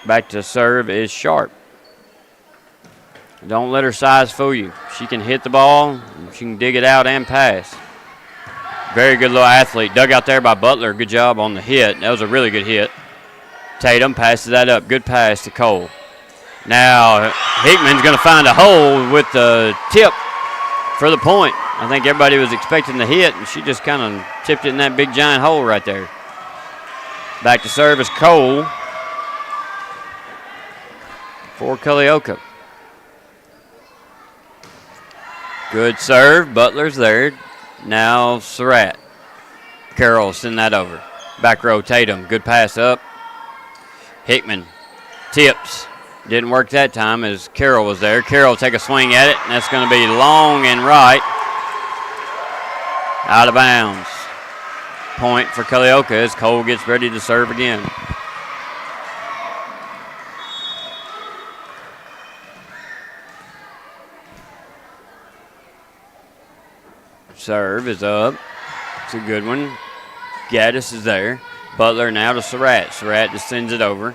Back to serve is Sharp. Don't let her size fool you. She can hit the ball. She can dig it out and pass. Very good little athlete. Dug out there by Butler. Good job on the hit. That was a really good hit. Tatum passes that up. Good pass to Cole. Now Hickman's going to find a hole with the tip for the point. I think everybody was expecting the hit, and she just kind of tipped it in that big giant hole right there. Back to serve is Cole for Culleoka. Good serve. Butler's there. Now Surratt. Carroll send that over. Back row Tatum. Good pass up. Hickman tips. Didn't work that time as Carroll was there. Carroll take a swing at it, and that's going to be long and right. Out of bounds. Point for Culleoka as Cole gets ready to serve again. Serve is up. It's a good one. Gaddis is there. Butler now to Surratt. Surratt just sends it over.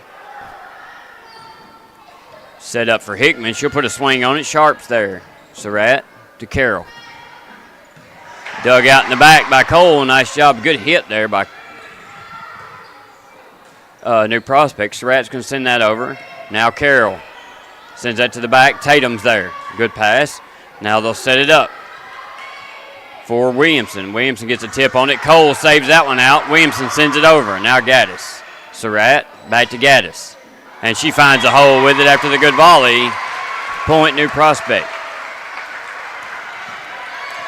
Set up for Hickman. She'll put a swing on it. Sharp's there. Surratt to Carroll. Dug out in the back by Cole. Nice job. Good hit there by New Prospect. Surratt's going to send that over. Now Carroll sends that to the back. Tatum's there. Good pass. Now they'll set it up for Williamson. Williamson gets a tip on it. Cole saves that one out. Williamson sends it over. Now Gaddis. Surratt back to Gaddis. And she finds a hole with it after the good volley. Point New Prospect.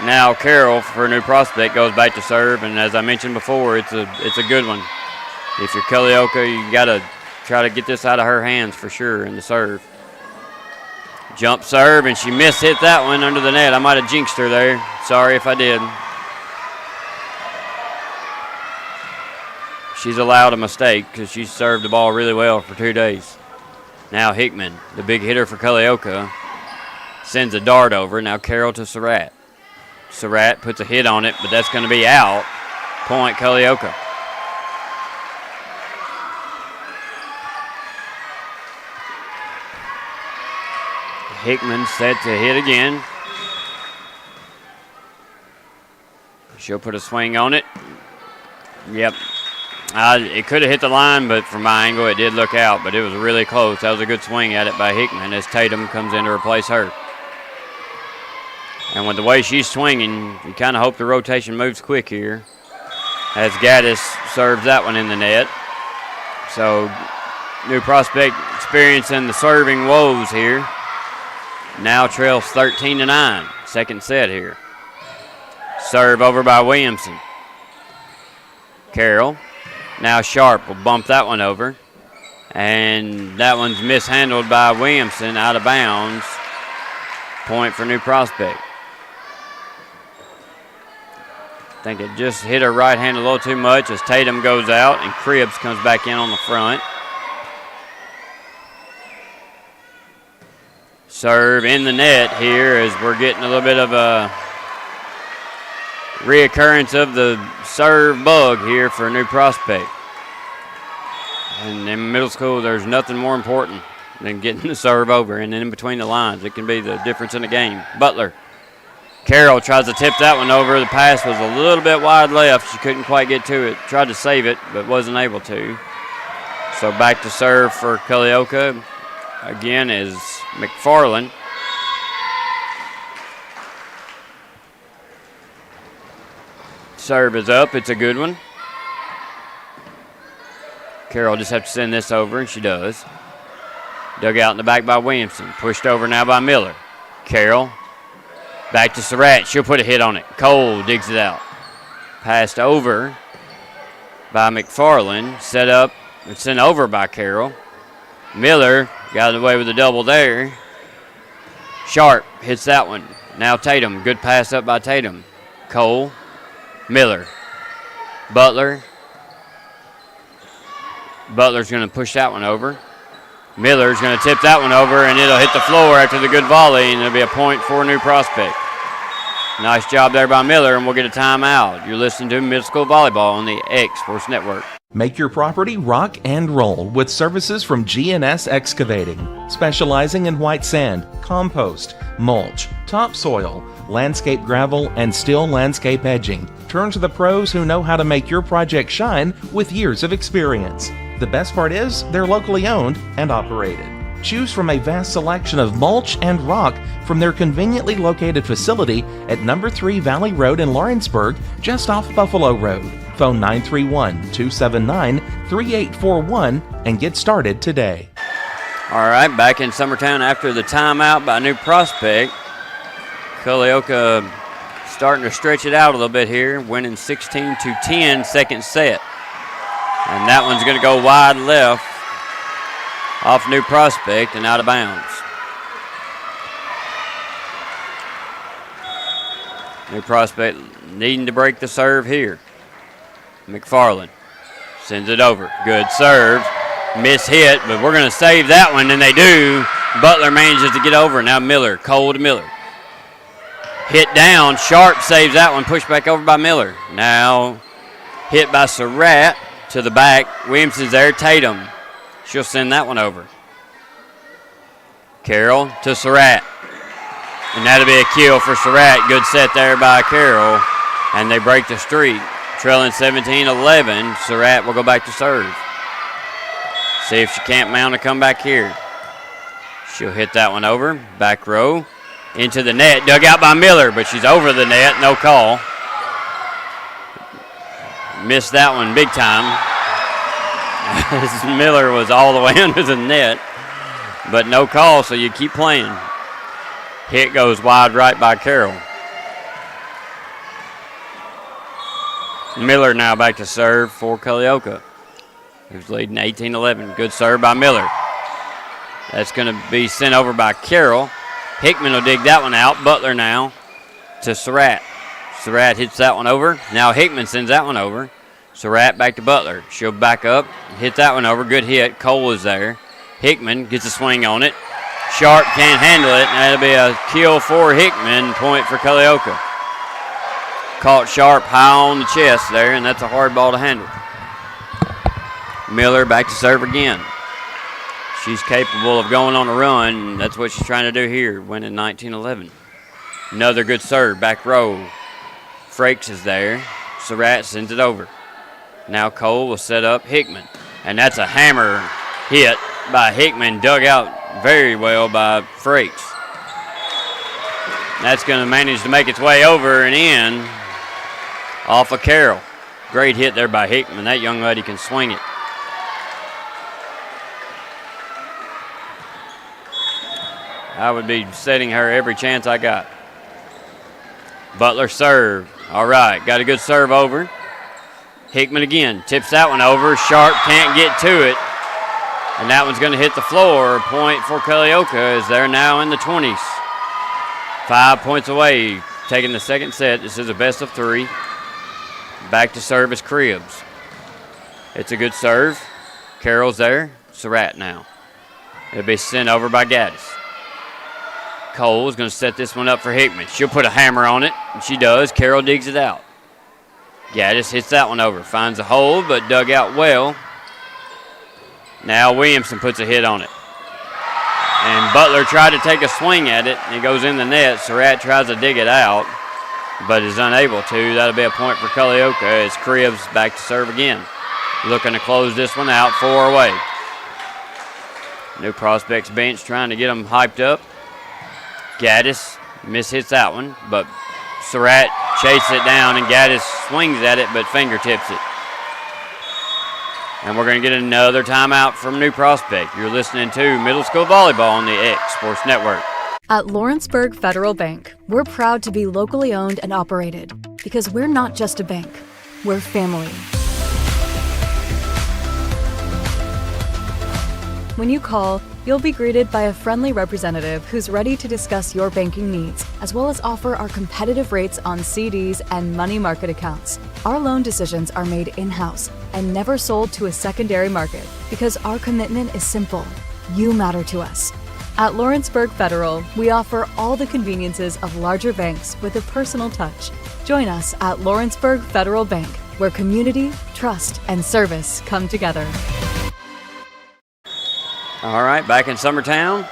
Now Carroll for New Prospect goes back to serve, and as I mentioned before, it's a good one. If you're Culleoka, you got to try to get this out of her hands for sure in the serve. Jump serve, and she hit that one under the net. I might have jinxed her there. Sorry if I did. She's allowed a mistake because she served the ball really well for 2 days. Now Hickman, the big hitter for Culleoka, sends a dart over. Now Carroll to Surratt. Surratt puts a hit on it, but that's going to be out. Point Culleoka. Hickman set to hit again. She'll put a swing on it. Yep. It could have hit the line, but from my angle, it did look out, but it was really close. That was a good swing at it by Hickman as Tatum comes in to replace her. And with the way she's swinging, you kind of hope the rotation moves quick here as Gaddis serves that one in the net. So New Prospect experiencing the serving woes here. Now trails 13-9. Second set here. Serve over by Williamson. Carroll. Now Sharp will bump that one over. And that one's mishandled by Williamson out of bounds. Point for New Prospect. I think it just hit her right hand a little too much as Tatum goes out and Cribbs comes back in on the front. Serve in the net here as we're getting a little bit of a reoccurrence of the serve bug here for New Prospect. And in middle school, there's nothing more important than getting the serve over. And then in between the lines, it can be the difference in the game. Butler. Carroll tries to tip that one over. The pass was a little bit wide left. She couldn't quite get to it. Tried to save it, but wasn't able to. So back to serve for Culleoka. Again is McFarland. Serve is up. It's a good one. Carroll just have to send this over, and she does. Dug out in the back by Williamson. Pushed over now by Miller. Carroll. Back to Surratt. She'll put a hit on it. Cole digs it out. Passed over by McFarland. Set up and sent over by Carroll. Miller got away with a double there. Sharp hits that one. Now Tatum. Good pass up by Tatum. Cole. Miller. Butler. Butler's going to push that one over. Miller's going to tip that one over, and it'll hit the floor after the good volley, and it'll be a point for New Prospect. Nice job there by Miller, and we'll get a timeout. You're listening to Middle School Volleyball on the X Sports Network. Make your property rock and roll with services from G&S Excavating, specializing in white sand, compost, mulch, topsoil, landscape gravel, and steel landscape edging. Turn to the pros who know how to make your project shine with years of experience. The best part is they're locally owned and operated. Choose from a vast selection of mulch and rock from their conveniently located facility at number 3 Valley Road in Lawrenceburg, just off Buffalo Road. Phone 931-279-3841 and get started today. All right, back in Summertown after the timeout by New Prospect. Culleoka starting to stretch it out a little bit here, winning 16-10 second set. And that one's going to go wide left off New Prospect and out of bounds. New Prospect needing to break the serve here. McFarland sends it over. Good serve. Miss hit, but we're going to save that one, and they do. Butler manages to get over. Now Miller. Cole to Miller. Hit down. Sharp saves that one. Pushed back over by Miller. Now hit by Surratt. To the back. Williamson's there. Tatum. She'll send that one over. Carroll to Surratt. And that'll be a kill for Surratt. Good set there by Carroll. And they break the streak. Trailing 17-11. Surratt will go back to serve. See if she can't mount a comeback here. She'll hit that one over. Back row. Into the net. Dug out by Miller, but she's over the net. No call. Missed that one big time. Miller was all the way under the net, but no call, so you keep playing. Hit goes wide right by Carroll. Miller now back to serve for Culleoka, who's leading 18-11. Good serve by Miller. That's going to be sent over by Carroll. Hickman will dig that one out. Butler now to Surratt. Surratt hits that one over. Now Hickman sends that one over. Surratt back to Butler. She'll back up, hit that one over. Good hit. Cole is there. Hickman gets a swing on it. Sharp can't handle it, and that'll be a kill for Hickman. Point for Culleoka. Caught Sharp high on the chest there, and that's a hard ball to handle. Miller back to serve again. She's capable of going on a run, and that's what she's trying to do here, winning 19-11. Another good serve, back row. Frakes is there. Surratt sends it over. Now Cole will set up Hickman, and that's a hammer hit by Hickman, dug out very well by Frakes. That's going to manage to make its way over and in off of Carroll. Great hit there by Hickman. That young lady can swing it. I would be setting her every chance I got. Butler serve. All right, got a good serve over. Hickman again, tips that one over. Sharp can't get to it. And that one's going to hit the floor. Point for Culleoka as they're now in the 20s. 5 points away, taking the second set. This is a best of 3. Back to serve is Cribbs. It's a good serve. Carroll's there. Surratt now. It'll be sent over by Gaddis. Cole is going to set this one up for Hickman. She'll put a hammer on it, and she does. Carroll digs it out. Gaddis hits that one over. Finds a hole, but dug out well. Now Williamson puts a hit on it. And Butler tried to take a swing at it, and it goes in the net. Surratt tries to dig it out, but is unable to. That'll be a point for Culleoka as Cribbs back to serve again. Looking to close this one out, 4 away. New Prospects bench trying to get them hyped up. Gaddis mishits that one, but Surratt chases it down, and Gaddis swings at it, but fingertips it. And we're going to get another timeout from New Prospect. You're listening to Middle School Volleyball on the X Sports Network. At Lawrenceburg Federal Bank, we're proud to be locally owned and operated because we're not just a bank, we're family. When you call, you'll be greeted by a friendly representative who's ready to discuss your banking needs, as well as offer our competitive rates on CDs and money market accounts. Our loan decisions are made in-house and never sold to a secondary market because our commitment is simple. You matter to us. At Lawrenceburg Federal, we offer all the conveniences of larger banks with a personal touch. Join us at Lawrenceburg Federal Bank, where community, trust, and service come together. All right, back in Summertown.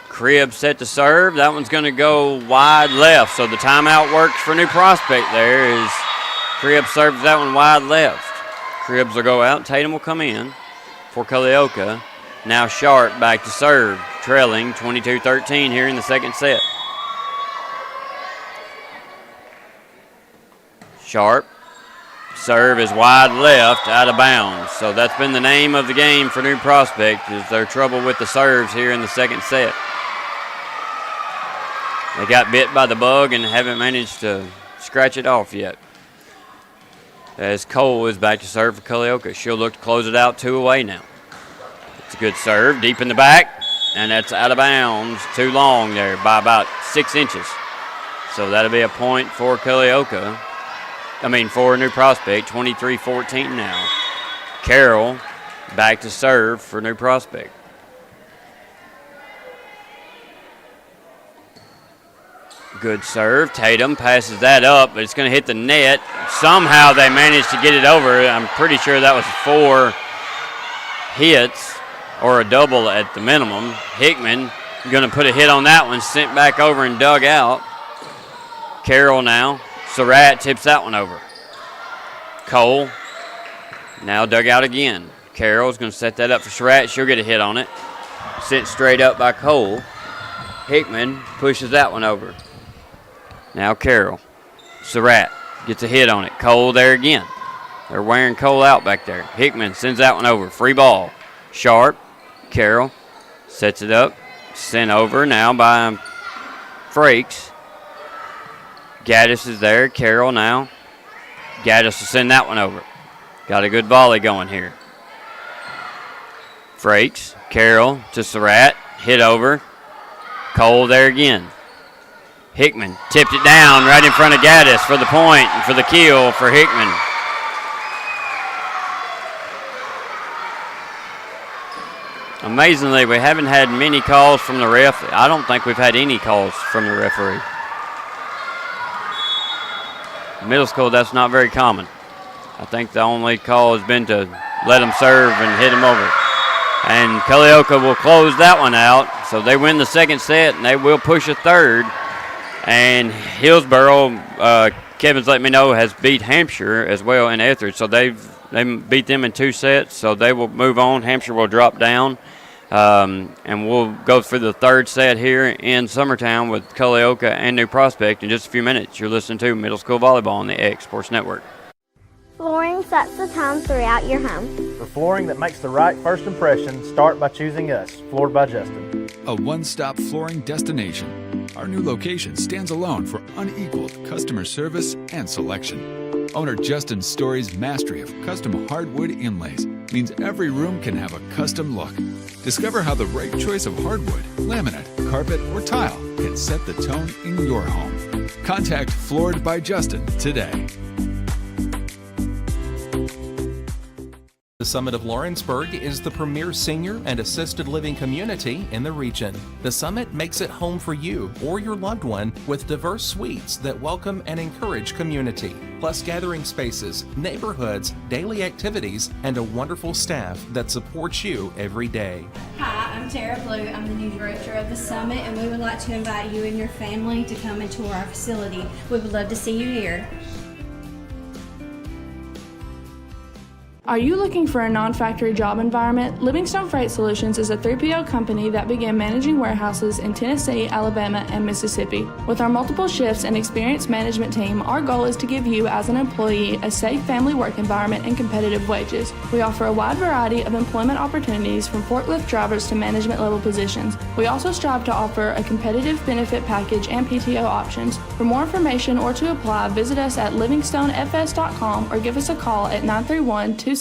Cribbs set to serve. That one's going to go wide left, so the timeout works for New Prospect there as Cribbs serves that one wide left. Cribbs will go out. Tatum will come in for Culleoka. Now Sharp back to serve, trailing 22-13 here in the second set. Sharp. Serve is wide left, out of bounds. So that's been the name of the game for New Prospect, is their trouble with the serves here in the second set. They got bit by the bug and haven't managed to scratch it off yet. As Cole is back to serve for Culleoka. She'll look to close it out 2 away now. It's a good serve, deep in the back, and that's out of bounds, too long there by about 6 inches. So that'll be a point for Culleoka. For New Prospect, 23-14 now. Carroll back to serve for New Prospect. Good serve. Tatum passes that up, but it's going to hit the net. Somehow they managed to get it over. I'm pretty sure that was 4 hits or a double at the minimum. Hickman going to put a hit on that one, sent back over and dug out. Carroll now. Surratt tips that one over. Cole now dug out again. Carroll's going to set that up for Surratt. She'll get a hit on it. Sent straight up by Cole. Hickman pushes that one over. Now Carroll. Surratt gets a hit on it. Cole there again. They're wearing Cole out back there. Hickman sends that one over. Free ball. Sharp. Carroll sets it up. Sent over now by Frakes. Gaddis is there. Carroll now. Gaddis will send that one over. Got a good volley going here. Frakes. Carroll to Surratt. Hit over. Cole there again. Hickman tipped it down right in front of Gaddis for the point and for the kill for Hickman. Amazingly, we haven't had many calls from the ref. I don't think we've had any calls from the referee. Middle school, that's not very common. I think the only call has been to let them serve and hit them over. And Culleoka will close that one out. So they win the second set, and they will push a third. And Hillsboro, Kevin's let me know, has beat Hampshire as well in Etheridge. So they beat them in 2 sets, so they will move on. Hampshire will drop down. And we'll go through the third set here in Summertown with Culleoka and New Prospect in just a few minutes. You're listening to Middle School Volleyball on the X Sports Network. Flooring sets the tone throughout your home. For flooring that makes the right first impression, start by choosing us, Floored by Justin. A one-stop flooring destination. Our new location stands alone for unequaled customer service and selection. Owner Justin Story's mastery of custom hardwood inlays means every room can have a custom look. Discover how the right choice of hardwood, laminate, carpet, or tile can set the tone in your home. Contact Floored by Justin today. The Summit of Lawrenceburg is the premier senior and assisted living community in the region. The Summit makes it home for you or your loved one with diverse suites that welcome and encourage community, plus gathering spaces, neighborhoods, daily activities, and a wonderful staff that supports you every day. Hi, I'm Tara Blue. I'm the new director of the Summit, and we would like to invite you and your family to come and tour our facility. We would love to see you here. Are you looking for a non-factory job environment? Livingstone Freight Solutions is a 3PL company that began managing warehouses in Tennessee, Alabama, and Mississippi. With our multiple shifts and experienced management team, our goal is to give you, as an employee, a safe family work environment and competitive wages. We offer a wide variety of employment opportunities from forklift drivers to management level positions. We also strive to offer a competitive benefit package and PTO options. For more information or to apply, visit us at livingstonefs.com or give us a call at 931-269-3255.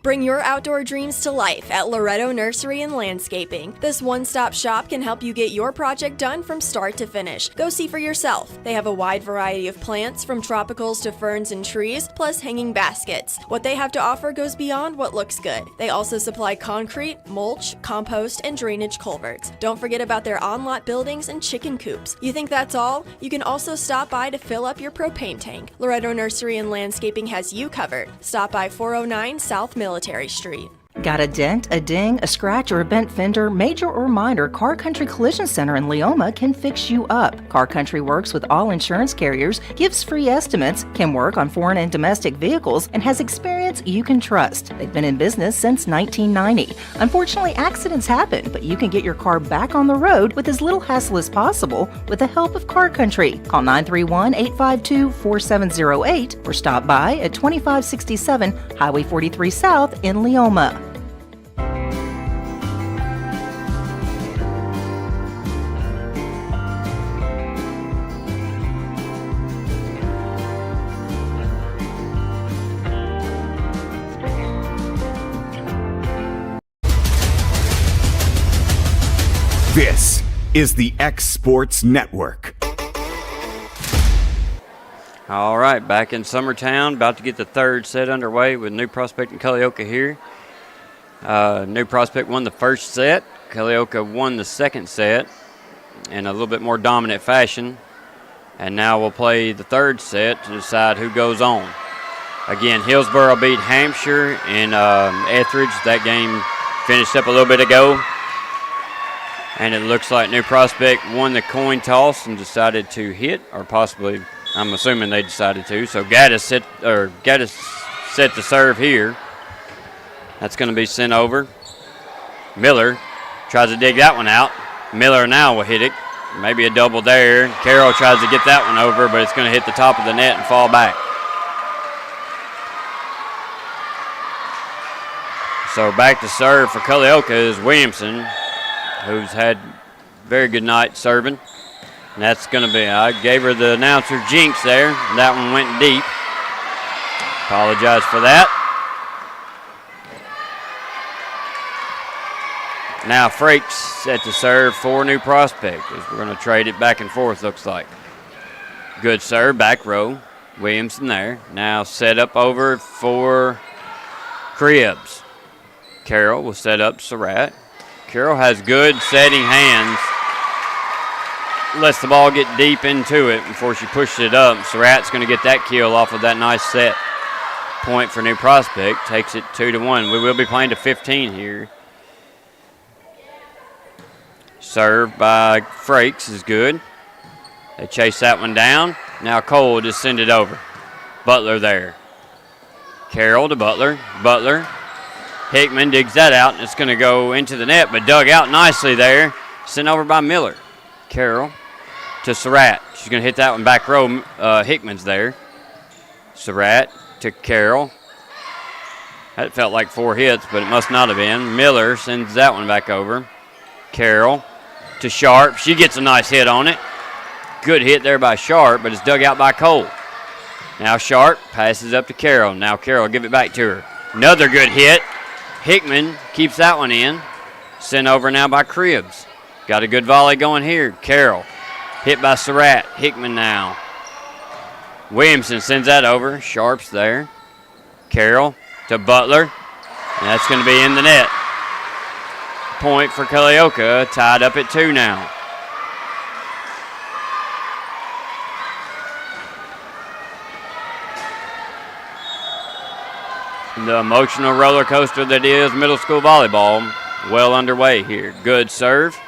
Bring your outdoor dreams to life at Loretto Nursery and Landscaping. This one-stop shop can help you get your project done from start to finish. Go see for yourself. They have a wide variety of plants, from tropicals to ferns and trees, plus hanging baskets. What they have to offer goes beyond what looks good. They also supply concrete, mulch, compost, and drainage culverts. Don't forget about their on-lot buildings and chicken coops. You think that's all? You can also stop by to fill up your propane tank. Loretto Nursery and Landscaping has you covered. Stop by 409 South Military Street. Got a dent, a ding, a scratch, or a bent fender? Major or minor, Car Country Collision Center in Leoma can fix you up. Car Country works with all insurance carriers, gives free estimates, can work on foreign and domestic vehicles, and has experience you can trust. They've been in business since 1990. Unfortunately, accidents happen, but you can get your car back on the road with as little hassle as possible with the help of Car Country. Call 931-852-4708 or stop by at 2567 Highway 43 South in Leoma. This is the X Sports Network. All right, back in Summertown, about to get the third set underway with New Prospect and Culleoka here. New Prospect won the first set. Culleoka won the second set in a little bit more dominant fashion. And now we'll play the third set to decide who goes on. Again, Hillsboro beat Hampshire in Etheridge. That game finished up a little bit ago. And it looks like New Prospect won the coin toss and decided to hit, or possibly, I'm assuming they decided to. So Gaddis set to serve here. That's going to be sent over. Miller tries to dig that one out. Miller now will hit it. Maybe a double there. Carroll tries to get that one over, but it's going to hit the top of the net and fall back. So back to serve for Culleoka is Williamson, who's had very good night serving. And that's going to be, I gave her the announcer jinx there. That one went deep. Apologize for that. Now Frakes set to serve for New Prospect as we're going to trade it back and forth, looks like. Good serve, back row. Williamson there. Now set up over for Krebs. Carroll will set up Surratt. Carroll has good setting hands. Lets the ball get deep into it before she pushes it up. Surratt's going to get that kill off of that nice set. Point for New Prospect. Takes it 2-1. We will be playing to 15 here. Serve by Frakes is good. They chase that one down. Now Cole just send it over. Butler there. Carroll to Butler. Butler. Hickman digs that out, and it's going to go into the net, but dug out nicely there. Sent over by Miller. Carroll to Surratt. She's going to hit that one back row. Hickman's there. Surratt to Carroll. That felt like 4 hits, but it must not have been. Miller sends that one back over. Carroll to Sharp. She gets a nice hit on it. Good hit there by Sharp, but it's dug out by Cole. Now Sharp passes up to Carroll. Now Carroll give it back to her. Another good hit. Hickman keeps that one in. Sent over now by Cribbs. Got a good volley going here. Carroll hit by Surratt. Hickman now. Williamson sends that over. Sharp's there. Carroll to Butler. And that's going to be in the net. Point for Culleoka, tied up at 2 now. The emotional roller coaster that is middle school volleyball, well underway here. Good serve.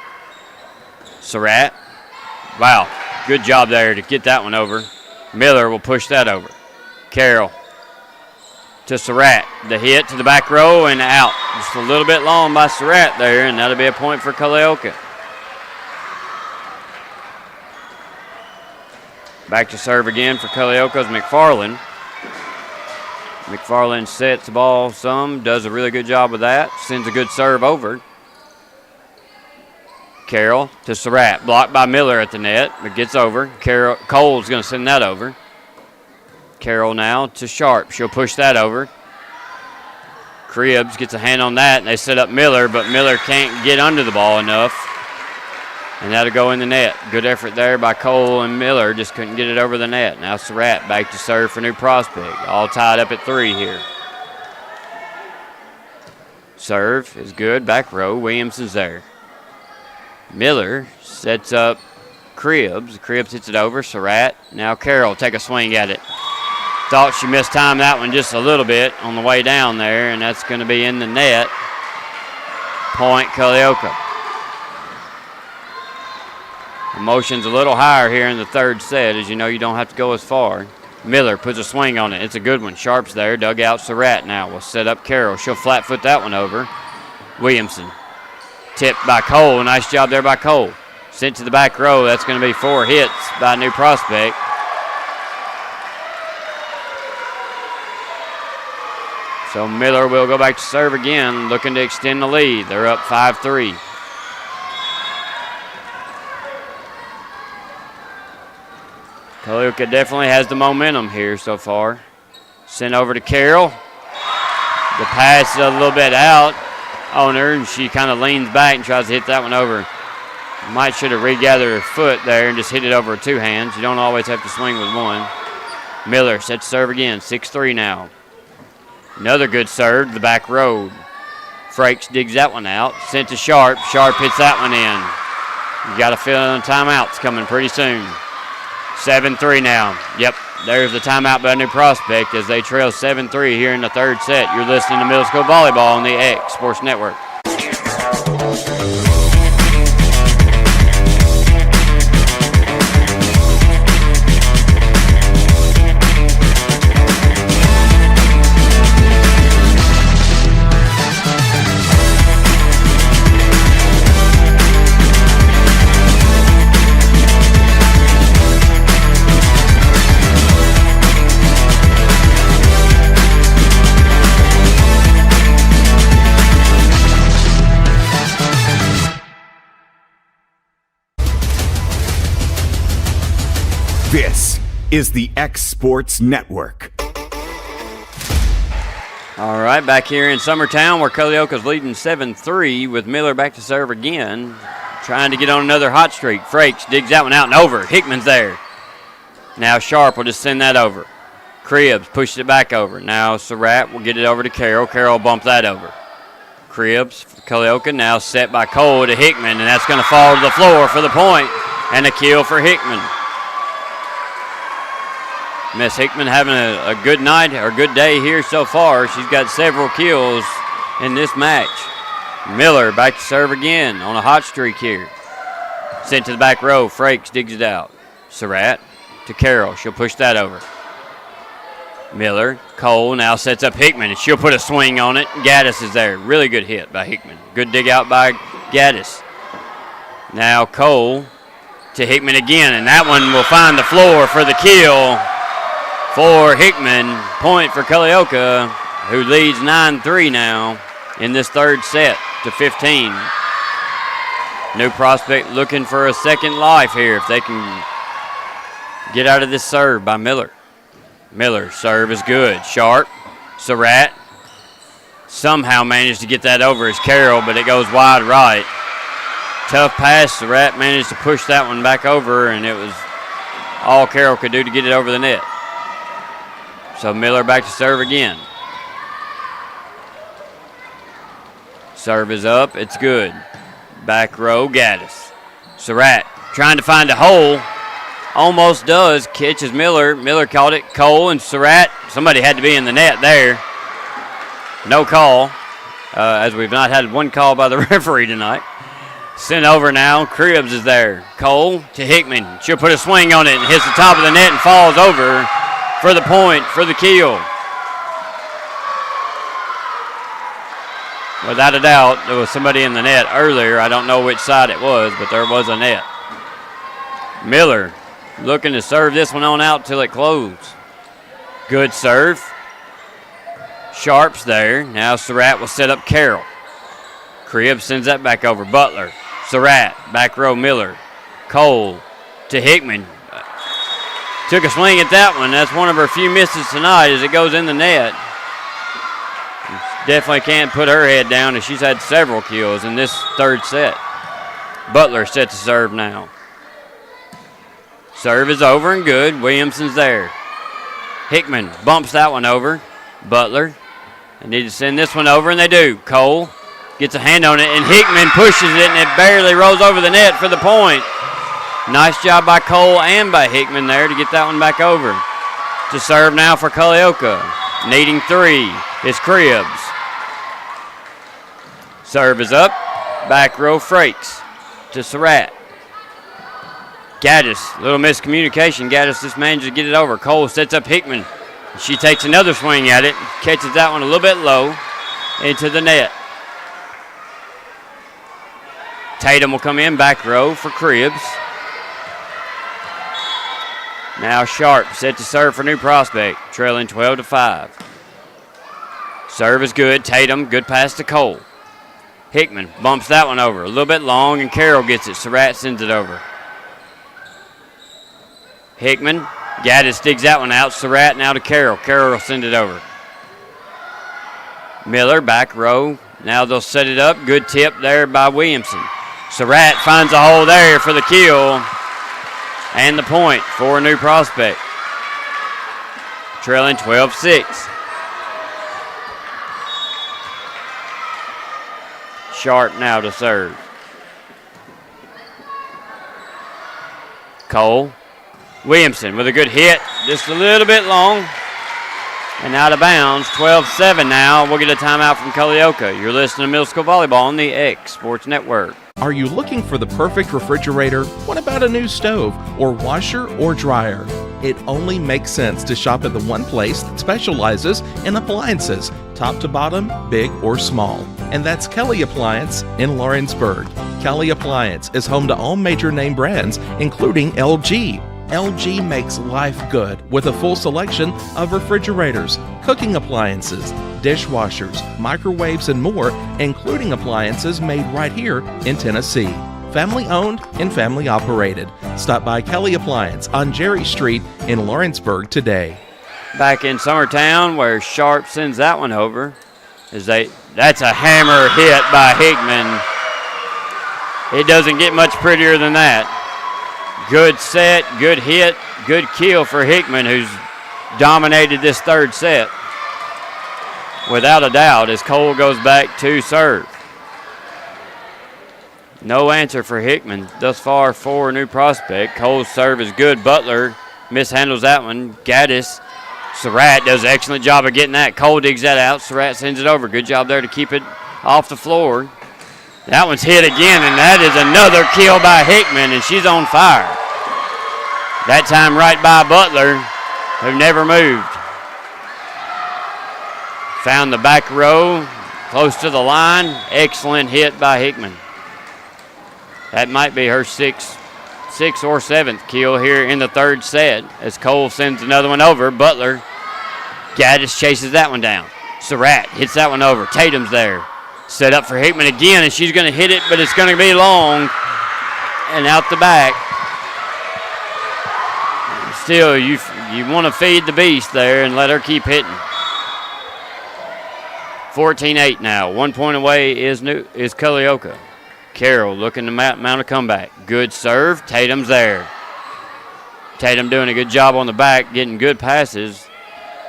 Surratt. Wow, good job there to get that one over. Miller will push that over. Carroll to Surratt. The hit to the back row and out. Just a little bit long by Surratt there, and that'll be a point for Culleoka. Back to serve again for Culleoka's McFarland. McFarland sets the ball some, does a really good job with that. Sends a good serve over. Carroll to Surratt. Blocked by Miller at the net, but gets over. Cole's going to send that over. Carroll now to Sharp. She'll push that over. Cribbs gets a hand on that, and they set up Miller, but Miller can't get under the ball enough. And that'll go in the net. Good effort there by Cole and Miller. Just couldn't get it over the net. Now Surratt back to serve for New Prospect. All tied up at 3 here. Serve is good. Back row. Williamson's there. Miller sets up Cribbs. Cribbs hits it over. Surratt. Now Carroll take a swing at it. Thought she mistimed that one just a little bit on the way down there, and that's going to be in the net. Point Culleoka. Emotion's a little higher here in the third set. As you know, you don't have to go as far. Miller puts a swing on it. It's a good one. Sharp's there. Dug out Surratt now. Will set up Carroll. She'll flat foot that one over. Williamson. Tipped by Cole. Nice job there by Cole. Sent to the back row. That's going to be 4 hits by New Prospect. So Miller will go back to serve again, looking to extend the lead. They're up 5-3. Culleoka definitely has the momentum here so far. Sent over to Carroll. The pass is a little bit out on her, and she kind of leans back and tries to hit that one over. Might should have regathered her foot there and just hit it over with 2 hands. You don't always have to swing with one. Miller set to serve again, 6-3 now. Another good serve, the back road. Frakes digs that one out. Sent to Sharp. Sharp hits that one in. You got a feeling the timeout's coming pretty soon. 7-3 now. Yep, there's the timeout by New Prospect as they trail 7-3 here in the third set. You're listening to Middle School Volleyball on the X Sports Network. This is the X Sports Network. All right, back here in Summertown where Culleoka's leading 7-3 with Miller back to serve again. Trying to get on another hot streak. Frakes digs that one out and over. Hickman's there. Now Sharp will just send that over. Cribbs pushes it back over. Now Surratt will get it over to Carroll. Carroll will bump that over. Cribbs for Culleoka now set by Cole to Hickman, and that's going to fall to the floor for the point and a kill for Hickman. Miss Hickman having a good night or good day here so far. She's got several kills in this match. Miller back to serve again on a hot streak here. Sent to the back row. Frakes digs it out. Surratt to Carroll. She'll push that over. Miller. Cole now sets up Hickman, and she'll put a swing on it. Gaddis is there. Really good hit by Hickman. Good dig out by Gaddis. Now Cole to Hickman again, and that one will find the floor for the kill for Hickman. Point for Culleoka, who leads 9-3 now in this third set to 15. New Prospect looking for a second life here if they can get out of this serve by Miller. Miller's serve is good. Sharp, Surratt, somehow managed to get that over as Carroll, but it goes wide right. Tough pass. Surratt managed to push that one back over, and it was all Carroll could do to get it over the net. So Miller back to serve again. Serve is up. It's good. Back row, Gaddis. Surratt trying to find a hole. Almost does. Catches Miller. Miller caught it. Cole and Surratt. Somebody had to be in the net there. No call, as we've not had one call by the referee tonight. Sent over now. Cribbs is there. Cole to Hickman. She'll put a swing on it and hits the top of the net and falls over for the point for the kill. Without a doubt, there was somebody in the net earlier. I don't know which side it was, but there was a net. Miller looking to serve this one on out till it closed. Good serve. Sharp's there. Now Surratt will set up Carroll. Cribbs sends that back over. Butler. Surratt. Back row Miller. Cole to Hickman. Took a swing at that one. That's one of her few misses tonight as it goes in the net. Definitely can't put her head down as she's had several kills in this third set. Butler set to serve now. Serve is over and good. Williamson's there. Hickman bumps that one over. Butler. They need to send this one over, and they do. Cole gets a hand on it, and Hickman pushes it, and it barely rolls over the net for the point. Nice job by Cole and by Hickman there to get that one back over. To serve now for Culleoka. Needing three is Cribbs. Serve is up. Back row Frakes to Surratt. Gaddis, little miscommunication. Gaddis just managed to get it over. Cole sets up Hickman. She takes another swing at it. Catches that one a little bit low into the net. Tatum will come in back row for Cribbs. Now Sharp set to serve for New Prospect, trailing 12-5. Serve is good. Tatum, good pass to Cole. Hickman bumps that one over. A little bit long, and Carroll gets it. Surratt sends it over. Hickman, Gaddis digs that one out. Surratt now to Carroll. Carroll will send it over. Miller, back row. Now they'll set it up. Good tip there by Williamson. Surratt finds a hole there for the kill and the point for New Prospect. Trailing 12-6. Sharp now to serve. Cole. Williamson with a good hit. Just a little bit long. And out of bounds. 12-7 now. We'll get a timeout from Culleoka. You're listening to Middle School Volleyball on the X Sports Network. Are you looking for the perfect refrigerator? What about a new stove or washer or dryer? It only makes sense to shop at the one place that specializes in appliances, top to bottom, big or small. And that's Kelly Appliance in Lawrenceburg. Kelly Appliance is home to all major name brands, including LG. LG makes life good with a full selection of refrigerators, cooking appliances, dishwashers, microwaves, and more, including appliances made right here in Tennessee. Family owned and family operated. Stop by Kelly Appliance on Jerry Street in Lawrenceburg today. Back in Summertown where Sharp sends that one over. That's a hammer hit by Hickman. It doesn't get much prettier than that. Good set, good hit, good kill for Hickman, who's dominated this third set. Without a doubt, as Cole goes back to serve. No answer for Hickman thus far for New Prospect. Cole's serve is good. Butler mishandles that one. Gaddis. Surratt does an excellent job of getting that. Cole digs that out. Surratt sends it over. Good job there to keep it off the floor. That one's hit again, and that is another kill by Hickman, and she's on fire. That time right by Butler, who never moved. Found the back row, close to the line. Excellent hit by Hickman. That might be her sixth or seventh kill here in the third set as Cole sends another one over. Butler, Gaddis chases that one down. Surratt hits that one over. Tatum's there. Set up for Hickman again, and she's going to hit it, but it's going to be long and out the back. Still, you want to feed the beast there and let her keep hitting. 14-8 now. 1 point away is Culleoka. Carroll looking to mount a comeback. Good serve. Tatum's there. Tatum doing a good job on the back, getting good passes.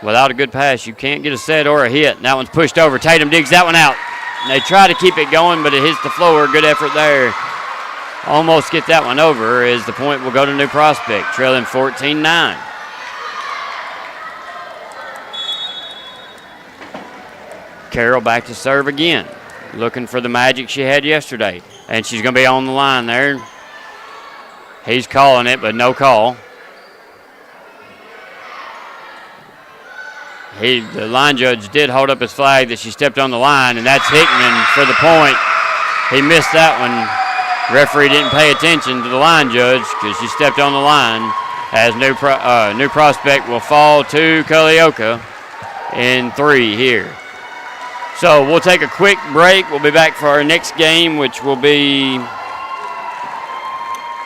Without a good pass, you can't get a set or a hit. And that one's pushed over. Tatum digs that one out. And they try to keep it going, but it hits the floor. Good effort there. Almost get that one over as the point will go to New Prospect, trailing 14-9. Carroll back to serve again, looking for the magic she had yesterday. And she's going to be on the line there. He's calling it, but no call. The line judge did hold up his flag that she stepped on the line, and that's Hickman for the point. He missed that one. Referee didn't pay attention to the line judge because she stepped on the line, as New Prospect will fall to Culleoka in 3 here. So we'll take a quick break. We'll be back for our next game, which will be,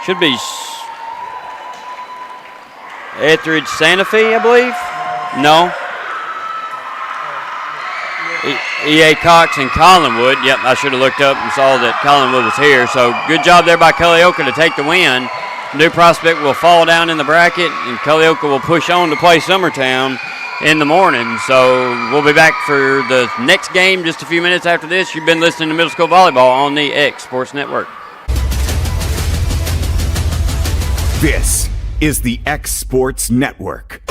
should be Etheridge Santa Fe, I believe. No. E.A. Cox and Collinwood. Yep, I should have looked up and saw that Collinwood was here. So good job there by Culleoka to take the win. New Prospect will fall down in the bracket, and Culleoka will push on to play Summertown in the morning. So we'll be back for the next game just a few minutes after this. You've been listening to Middle School Volleyball on the X Sports Network. This is the X Sports Network.